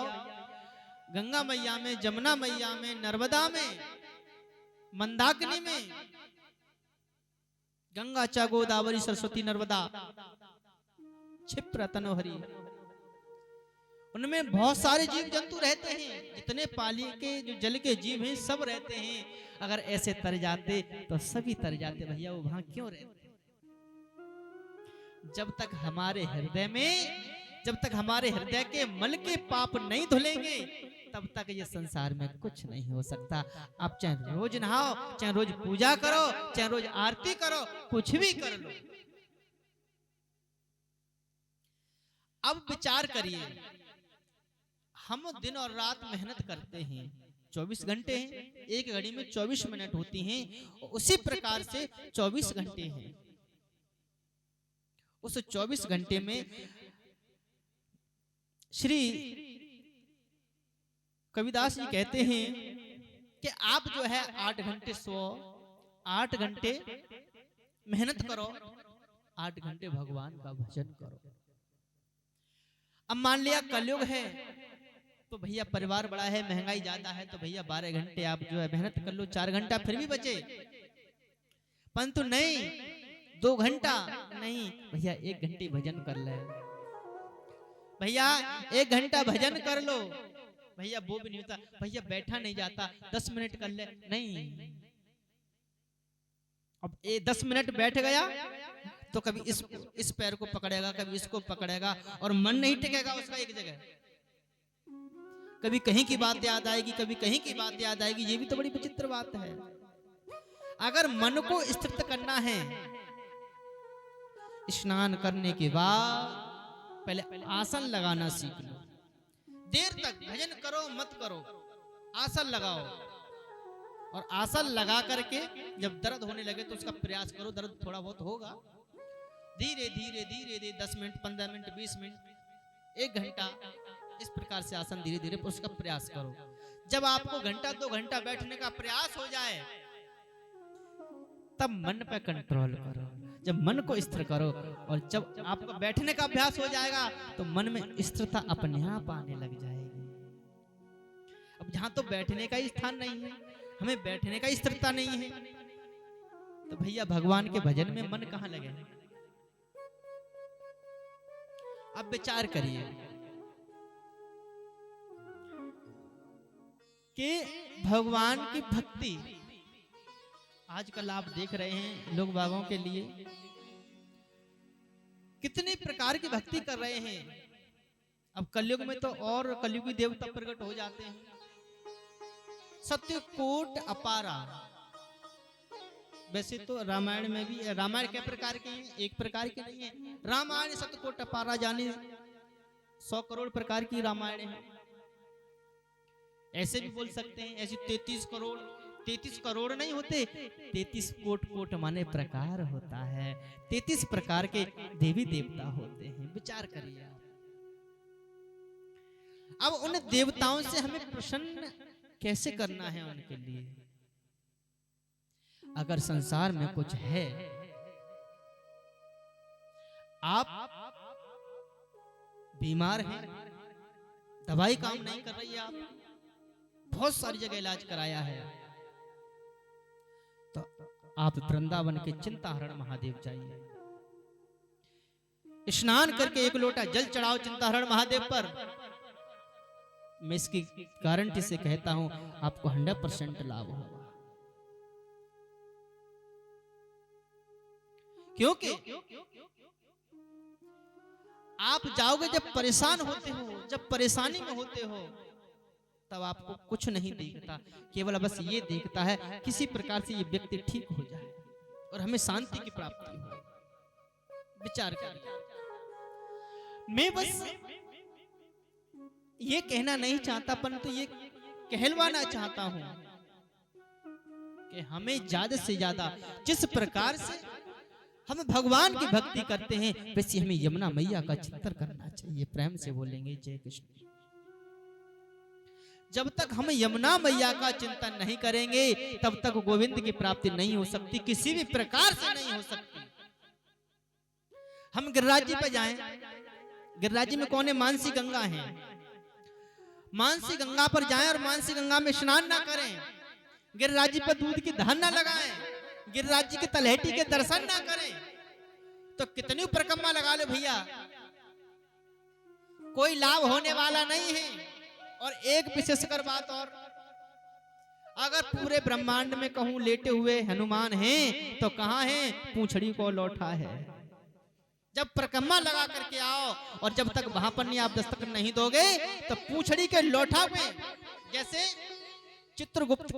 S3: गंगा मैया में, जमुना मैया में, नर्मदा में, मंदाकिनी में, गंगा चा गोदावरी सरस्वती नर्मदा क्षिप्र तनोहरी, उनमें बहुत सारे जीव जंतु रहते हैं। जितने पानी के जो जल के जीव हैं सब रहते हैं। अगर ऐसे तर जाते तो सभी तर जाते भैया, वो वहां क्यों रहते? जब तक हमारे हृदय में, जब तक हमारे हृदय के मल के पाप नहीं धुलेंगे तब तक ये संसार में कुछ नहीं हो सकता। आप चाहे रोज नहाओ, चाहे रोज पूजा करो, चाहे रोज आरती करो, कुछ भी कर लो। अब विचार करिए, हम दिन और रात मेहनत करते हैं, 24 घंटे हैं, एक घड़ी में 24 मिनट होती हैं, उसी प्रकार से 24 घंटे हैं। उस 24 घंटे में श्री कबीरदास जी कहते हैं कि आप जो है 8 घंटे सो, 8 घंटे मेहनत करो, 8 घंटे भगवान का भजन करो। अब मान लिया कलयुग है तो भैया परिवार बड़ा है, महंगाई ज्यादा है, तो भैया 12 घंटे आप जो है मेहनत कर लो, 4 घंटा फिर भी बचे। परंतु नहीं, 2 घंटा नहीं भैया, 1 घंटे भजन कर ले भैया, 1 घंटा भजन कर लो भैया। वो भी नहीं होता भैया, बैठा नहीं जाता, 10 मिनट कर ले, नहीं। अब 10 मिनट बैठ गया तो कभी इस पैर को पकड़ेगा, कभी इसको पकड़ेगा, और मन नहीं टिकेगा उसका एक जगह। कभी कहीं की बात याद आएगी, कभी कहीं की बात याद आएगी। ये भी तो बड़ी विचित्र बात है। अगर मन को स्थिर करना है, स्नान करने के बाद पहले आसन लगाना सीख लो। देर तक भजन करो मत करो, आसन लगाओ, और आसन लगा करके जब दर्द होने लगे तो उसका प्रयास करो। दर्द थोड़ा बहुत होगा, धीरे धीरे धीरे धीरे 10 मिनट, 15 मिनट, 20 मिनट, 1 घंटा, इस प्रकार से आसन धीरे धीरे उसका प्रयास करो। जब आपको घंटा 2 घंटा बैठने का प्रयास हो जाए तब मन पे कंट्रोल करो। जब मन को स्थिर करो और जब आपका बैठने का अभ्यास हो जाएगा तो मन में स्थिरता अपने आप आने लग जाएगी। अब जहां तो बैठने का ही स्थान नहीं है, हमें बैठने का स्थिरता नहीं है, तो भैया भगवान के भजन में मन कहां लगे? अब विचार करिए कि भगवान की भक्ति आजकल आप देख रहे हैं लोग बागों के लिए कितने प्रकार की भक्ति कर रहे हैं। अब कलयुग में तो और कलयुगी देवता प्रकट हो जाते हैं। सत्यकोट अपारा, वैसे तो रामायण में भी, रामायण के प्रकार के हैं, एक प्रकार के नहीं है। रामायण सत्यकोट अपारा जाने 100 करोड़ प्रकार की रामायण है। ऐसे भी बोल सकते हैं, ऐसे 33 करोड़, 33 करोड़ नहीं होते, 33 कोट, कोट माने प्रकार होता है। 33 प्रकार के देवी देवता होते हैं। विचार करिए आप। अब उन देवताओं से हमें प्रसन्न कैसे करना है उनके लिए? अगर संसार में कुछ है, आप बीमार हैं, दवाई काम नहीं कर रही है, आप बहुत सारी जगह इलाज कराया है, तो आप वृंदावन के चिंताहरण महादेव जाइए, स्नान करके एक लोटा जल चढ़ाओ चिंताहरण महादेव पर। मैं इसकी गारंटी से कहता हूं आपको 100% लाभ होगा। क्योंकि आप जाओगे जब परेशान होते हो, जब परेशानी में होते हो, तब आपको कुछ नहीं दिखता, केवल बस ये दिखता है किसी प्रकार से ये व्यक्ति ठीक हो जाए और हमें शांति की प्राप्ति हो। विचार करिए। मैं बस ये कहना नहीं चाहता, परंतु ये कहलवाना चाहता हूं कि हमें ज्यादा से ज्यादा जिस प्रकार से हम भगवान की भक्ति करते हैं, वैसे हमें यमुना मैया का चिंतन करना चाहिए। प्रेम से बोलेंगे जय कृष्ण। जब तक हम यमुना मैया का चिंतन नहीं करेंगे, तब तक गोविंद की प्राप्ति नहीं हो सकती, किसी भी प्रकार से नहीं हो सकती। हम गिरिराज जी पे जाएं, गिरिराज जी में कौन है? मानसी गंगा है। मानसी गंगा पर जाएं और मानसी गंगा में स्नान ना करें, गिरिराज जी पर दूध की धान ना लगाएं, गिरिराज जी के तलहटी के दर्शन ना करें, तो कितनी परिक्रमा लगा लो भैया, कोई लाभ होने वाला नहीं है। और एक विशेषकर बात और, अगर पूरे ब्रह्मांड में कहूं लेटे हुए हनुमान हैं तो कहां हैं? पूंछड़ी को लौटा है। जब परिक्रमा लगा करके आओ और जब तक वहां पर नहीं आप दस्तक नहीं दोगे, तो पूंछड़ी के लौटा में जैसे चित्रगुप्त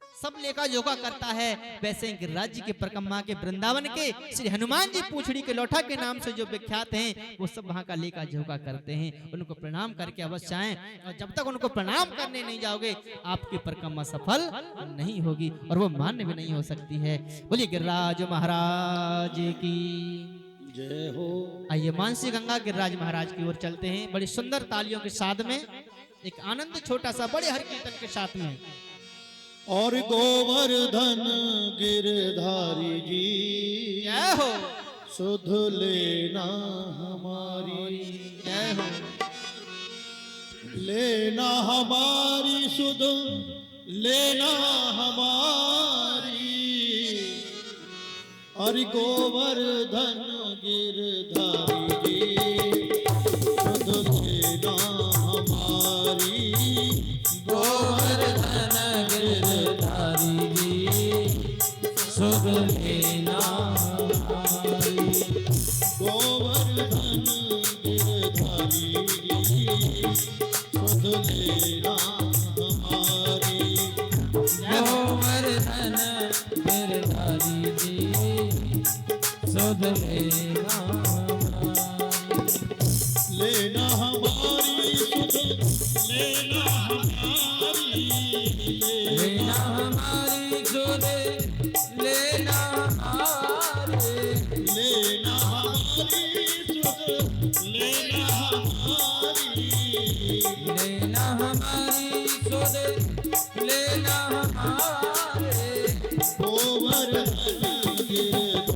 S3: सब लेखा जोखा करता है, वैसे गिरिराज जी के परिक्रमा के वृंदावन के श्री हनुमान जी पूंछड़ी के लौटा के नाम से जो विख्यात हैं, वो सब वहां का लेखा जोखा करते हैं। उनको प्रणाम करके अवश्य आएं, और जब तक उनको प्रणाम करने नहीं जाओगे आपकी परिक्रमा सफल नहीं होगी और वो मान्य भी नहीं हो सकती है। बोलिए गिरिराज महाराज की
S1: जय हो।
S3: आइए मानसी गंगा गिरिराज महाराज की ओर चलते हैं, बड़ी सुंदर तालियों के साथ में, एक आनंद छोटा सा बड़े हर कीर्तन के साथ में।
S1: और गोवर्धन गिरधारी जी
S3: जय हो,
S1: सुध लेना हमारी,
S3: जय हो,
S1: लेना हमारी सुध, लेना हमारी। और गोवर्धन गिरधारी जी सुध लेना हमारी,
S2: गोवर्धन गिरधारी जी सुध लेना हमारी।
S1: गोवर्धन गिरधारी जी सुध लेना हमारी।
S2: गोवर्धन गिरधारी जी सुध लेना हमारी।
S1: लेना हमारी सुध, लेना हमारी,
S2: लेना हमारी सुध, लेना हमारे,
S1: लेना हमारी सुध, लेना हमारी।
S2: लेना हमारी सुध, लेना हमारे।
S1: गोवर्धन गिरधारी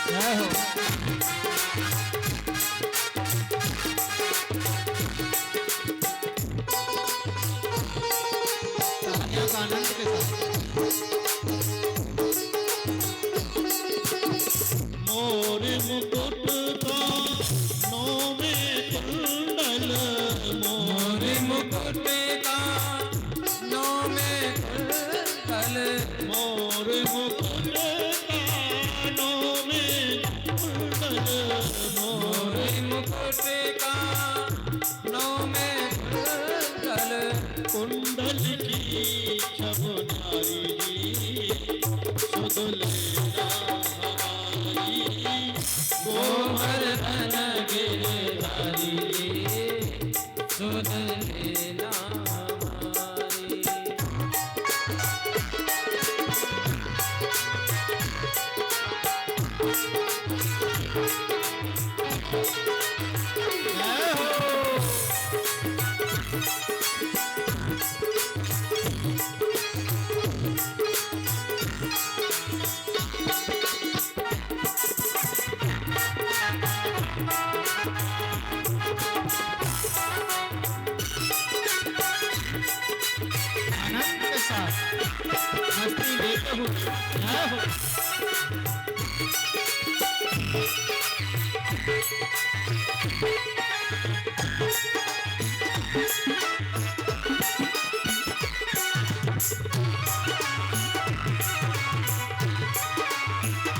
S3: जय हो। तालियों का आनंद के साथ।
S1: मोर मुकुट कानों में कुंडल, मोर
S2: मोरे मुकुट कानों में कुंडल,
S1: मोर मुकुट कानों में कुंडल, मोर
S2: मोरे मुकुट कानों में कुंडल,
S1: कुंडल की छब नारी सुध लेना हमारी,
S2: गोवर्धन गिरधारी सुध लेना हमारी।
S3: आनंद के साथ मस्ती लेते हुए जय हो।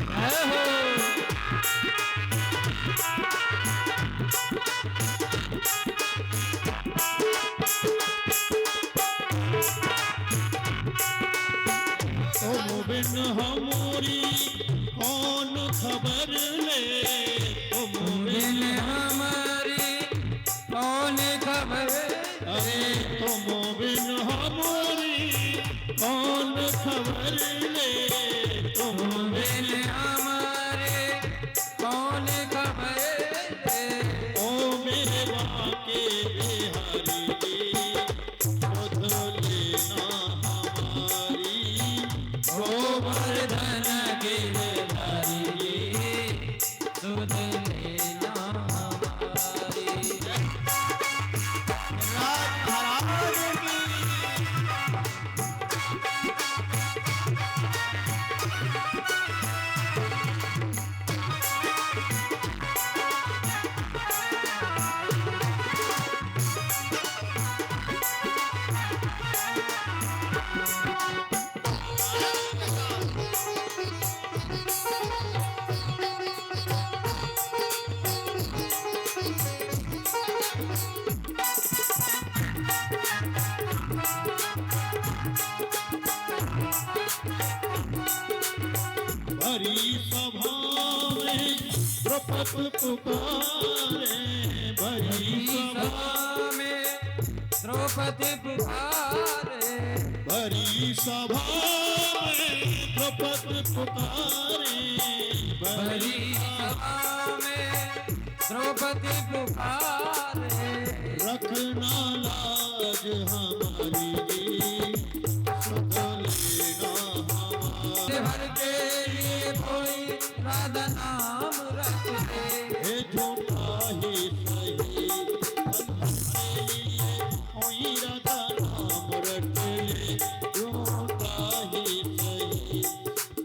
S3: जय हो।
S1: तुम बिन हमारी कौन खबर ले, तुम बिन
S2: बिन हमारी कौन खबर,
S1: अरे तुम बिन हमारी कौन खबर ले, तुम बिन
S2: बिन हमारे कौन खबर,
S1: ओ मेरे बाके बिहारी सुध लेना हमारी,
S2: गोवर्धन गिरधारी सुध लेना हमारी।
S1: राज महाराज की भरी सभा में द्रौपद पुकारे, भरी सभा
S2: सभा में द्रौपदी पुकारे,
S1: भरी सभा में द्रौपद पुकारे,
S2: बड़ी सभा में द्रौपदी पुकारे,
S1: रखना लाज हमारी सुध लेना हमारी,
S2: भर के लिए कोई राधा नाम रख दे,
S1: हे झूठा ही सही हमारे लिए कोई राधा नाम रट ले, झूठा ही सही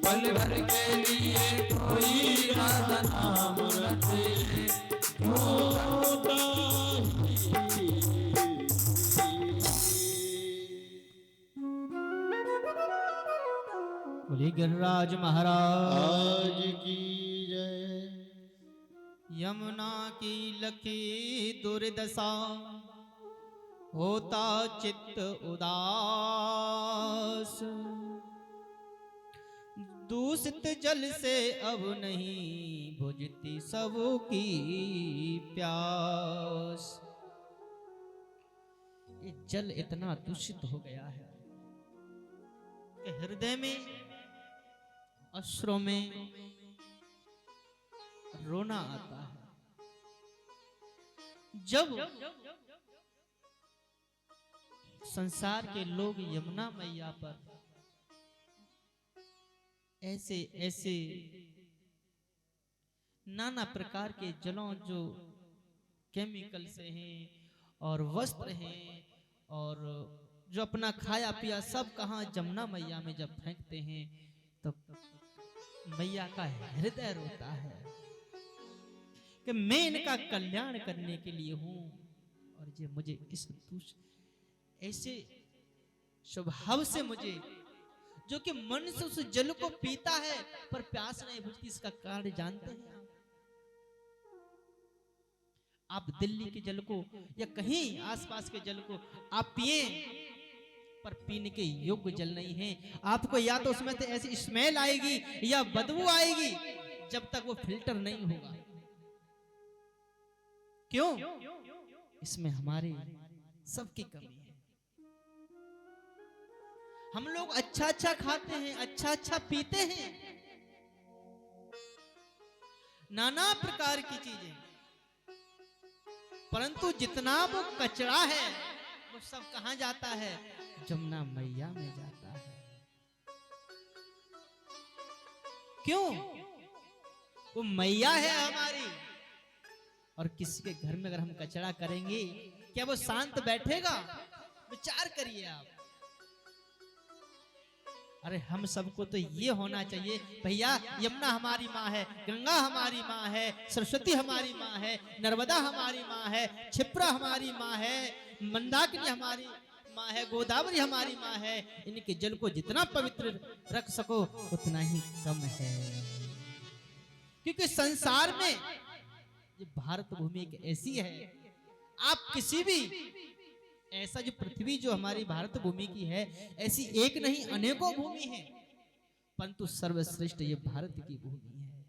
S2: पल भर के लिए कोई राधा नाम रख दे,
S1: झूठा ही
S3: बोलिए गिरिराज महाराज
S1: आज की जय।
S3: यमुना की लखी दुर्दशा होता चित्त उदास, दूषित जल से अब नहीं बुझती सबकी प्यास। ये जल इतना दूषित हो गया है कि हृदय में अश्रों में रोना आता है। जब संसार के लोग यमुना मैया पर ऐसे ऐसे नाना प्रकार के जलों जो केमिकल से हैं और वस्त्र हैं और जो अपना खाया पिया सब कहाँ जमुना मैया में जब फेंकते हैं तो मैया का हृदय रोता है कि मैं इनका कल्याण करने के लिए हूं और ये मुझे इस ऐसे स्वभाव से मुझे जो कि मन से उस जल को पीता है पर प्यास नहीं बुझती, इसका कारण जानते हैं आप दिल्ली के जल को या कहीं आसपास के जल को आप पिए पर पीने के योग्य जल नहीं है। आपको या तो उसमें से ऐसी स्मेल आएगी या बदबू आएगी जब तक वो फिल्टर नहीं होगा। क्यों? इसमें हमारे सबकी कमी है। हम लोग अच्छा अच्छा खाते हैं, अच्छा अच्छा पीते हैं, नाना प्रकार की चीजें, परंतु जितना वो कचरा है वो सब कहां जाता है? जमुना मैया में जाता है। क्यों? वो मैया है हमारी। और किसी के घर में अगर हम कचरा करेंगे क्या वो शांत बैठेगा? विचार करिए आप। अरे हम सबको तो ये होना चाहिए भैया, यमुना हमारी माँ है, गंगा हमारी माँ है, सरस्वती हमारी माँ है, नर्मदा हमारी माँ है, क्षिप्रा हमारी माँ है, मंदाकिनी हमारी माँ है, गोदावरी हमारी माँ है। इनके जल को जितना पवित्र रख सको उतना ही कम है। क्योंकि संसार में ये भारत भूमि एक ऐसी है, आप किसी भी ऐसा जो पृथ्वी जो हमारी भारत भूमि की है ऐसी एक नहीं अनेकों भूमि है, परंतु सर्वश्रेष्ठ ये भारत की भूमि है।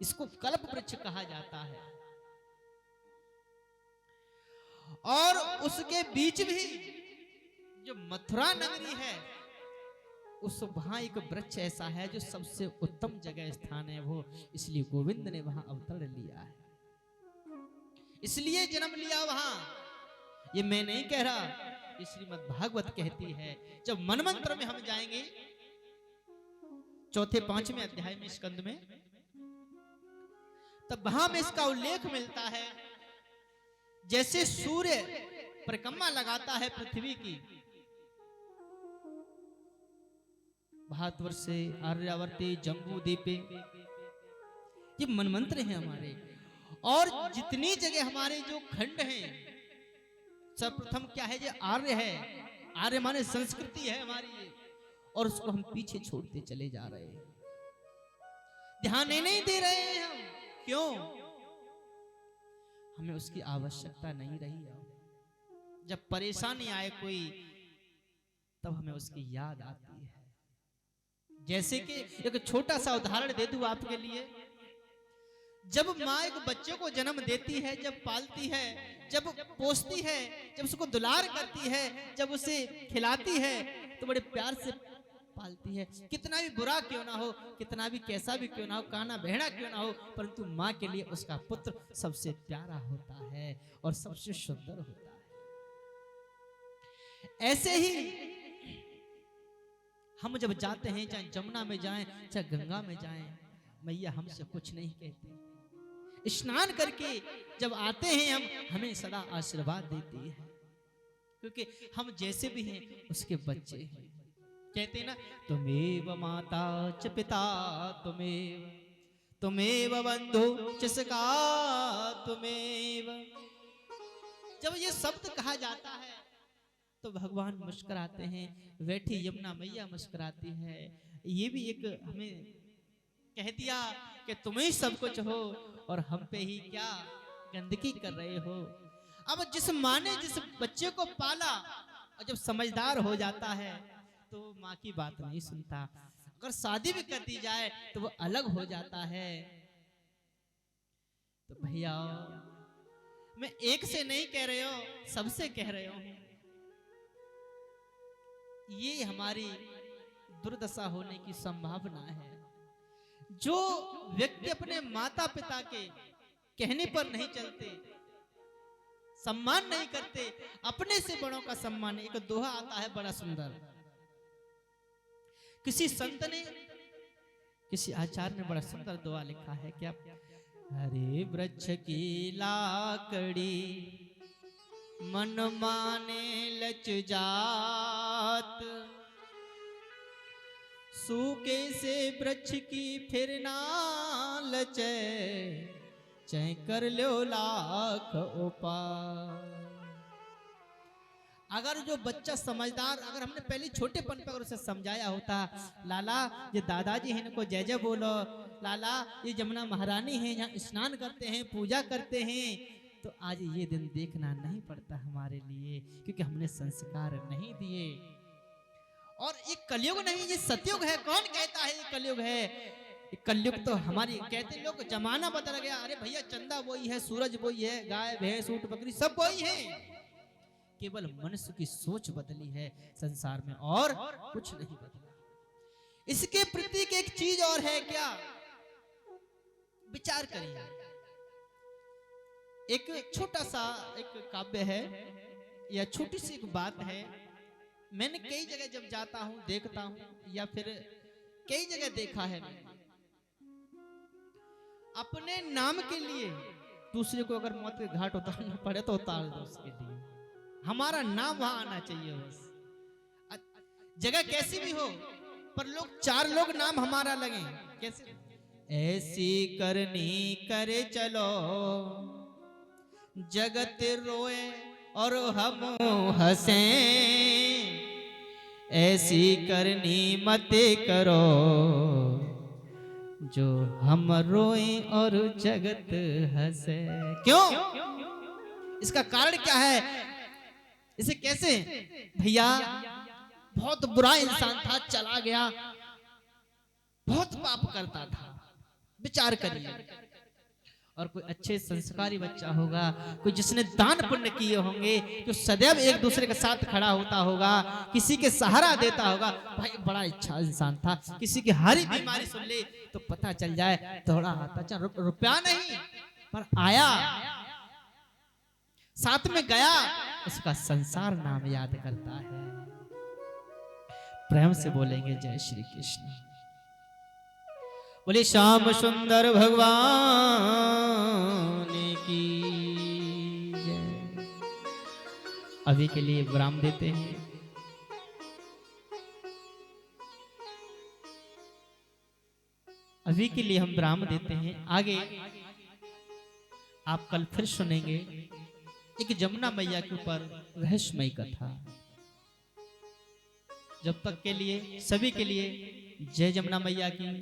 S3: इसको कल्प वृक्ष कहा जाता है। और उसके बीच भी जो मथुरा नगरी है उस वहां एक वृक्ष ऐसा है जो सबसे उत्तम जगह स्थान है वो, इसलिए गोविंद ने वहां अवतार लिया है, इसलिए जन्म लिया वहां। ये मैं नहीं कह रहा, ये श्रीमद् भागवत कहती है। जब मनमंत्र में हम जाएंगे चौथे 5वें अध्याय में स्कंद में, तब वहां में इसका उल्लेख मिलता है। जैसे सूर्य परिक्रमा लगाता है पृथ्वी की, भारतवर्ष से आर्यावर्ते जम्बू द्वीपे, ये मनमंत्र हैं हमारे। और जितनी जगह हमारे जो खंड हैं, सर्वप्रथम क्या है? ये आर्य है। आर्य माने संस्कृति है हमारी ये, और उसको हम पीछे छोड़ते चले जा रहे हैं, ध्यान नहीं दे रहे हैं हम। क्यों? हमें उसकी आवश्यकता नहीं रही है। जब परेशानी आए कोई तब हमें उसकी याद आती है। जैसे कि एक छोटा सा उदाहरण दे दूं आपके लिए। जब माँ एक बच्चे को जन्म देती है, जब पालती है, जब पोसती है, जब उसको दुलार करती है, जब उसे खिलाती है तो बड़े प्यार से पालती है। कितना भी बुरा क्यों ना हो, कितना भी कैसा भी क्यों ना हो, काना बहना क्यों ना हो, परंतु माँ के लिए उसका पुत्र सबसे प्यारा होता है और सबसे सुंदर होता है। ऐसे ही हम जब जाते हैं, चाहे जमुना में जाएं, चाहे गंगा में जाएं, मैया हमसे कुछ नहीं कहती। स्नान करके जब आते हैं हम, हमें सदा आशीर्वाद देती है, क्योंकि हम जैसे भी हैं उसके बच्चे हैं। कहते हैं ना, तुमेव माता च पिता तुमेव बंधु च सखा तुमेव। जब ये शब्द कहा जाता है तो भगवान मुस्कुराते हैं, बैठी यमुना मैया मुस्कुराती है। ये भी एक हमें कह दिया कि तुम ही सब कुछ हो और हम पे ही क्या गंदगी कर रहे हो। अब जिस माँ ने जिस बच्चे को पाला और जब समझदार हो जाता है तो माँ की बात नहीं सुनता। अगर शादी भी कर दी जाए तो वो अलग हो जाता है। तो भैया मैं एक से नहीं कह रहे हो, सबसे कह रहे हो, ये हमारी दुर्दशा होने की संभावना है। जो व्यक्ति अपने माता पिता के कहने पर नहीं चलते, सम्मान नहीं करते, अपने से बड़ों का सम्मान। एक दोहा आता है बड़ा सुंदर, किसी संत ने, किसी आचार्य ने बड़ा सुंदर दोहा लिखा है क्या, हरे वृक्ष की लाकड़ी मन माने लच जात, सूखे से वृक्ष की फिर ना लचे, चाहे कर लो लाख उपाय। अगर जो बच्चा समझदार, अगर हमने पहले छोटेपन पर अगर उसे समझाया होता, लाला ये दादाजी हैं इनको जय जय बोलो, लाला ये जमुना महारानी हैं यहाँ स्नान करते हैं पूजा करते हैं, तो आज ये दिन देखना नहीं पड़ता हमारे लिए, क्योंकि हमने संस्कार नहीं दिए। और ये कलयुग नहीं, ये सतयुग है। कौन कहता है ये कलयुग है? कलयुग तो हमारी, कहते लोग जमाना बदल गया। अरे भैया चंदा वही है, सूरज वही है, गाय भैंस ऊंट बकरी सब वही है, केवल मनुष्य की सोच बदली है संसार में, और कुछ नहीं बदला। इसके प्रति एक चीज और है क्या, विचार करिए। एक छोटा सा एक काव्य है या छोटी सी एक बात है, मैंने कई जगह जब जाता हूं देखता हूं या फिर कई जगह देखा है, अपने नाम के लिए दूसरे को अगर मौत के घाट उतारना पड़े तो उतार दो, उसके लिए हमारा नाम वहां आना चाहिए। बस जगह कैसी भी हो, पर लोग चार लोग नाम हमारा लगे। कैसे? ऐसी करनी करे चलो, जगत रोए और हम हंसे, ऐसी करनी मत करो, जो हम रोए और जगत हंसे। क्यों? इसका कारण क्या है? इसे कैसे? भैया बहुत बुरा इंसान था, चला गया, बहुत पाप करता था, विचार करिए। और कोई अच्छे संस्कारी बच्चा होगा, कोई जिसने दान पुण्य किए होंगे, जो सदैव एक दूसरे के साथ खड़ा होता होगा, किसी के सहारा देता होगा, भाई बड़ा अच्छा इंसान था। किसी की हरी बीमारी सुन ले तो पता चल जाए, थोड़ा आता चल, रुपया नहीं पर आया, साथ में गया, उसका संसार नाम याद करता है। प्रेम से बोलेंगे जय श्री कृष्ण। बोले श्याम सुंदर भगवान की जय। अभी के लिए विराम देते हैं। अभी के लिए हम विराम देते हैं। आगे आप कल फिर सुनेंगे एक जमुना मैया के ऊपर रहस्यमयी कथा। जब तक के लिए सभी के लिए जय जमुना मैया की।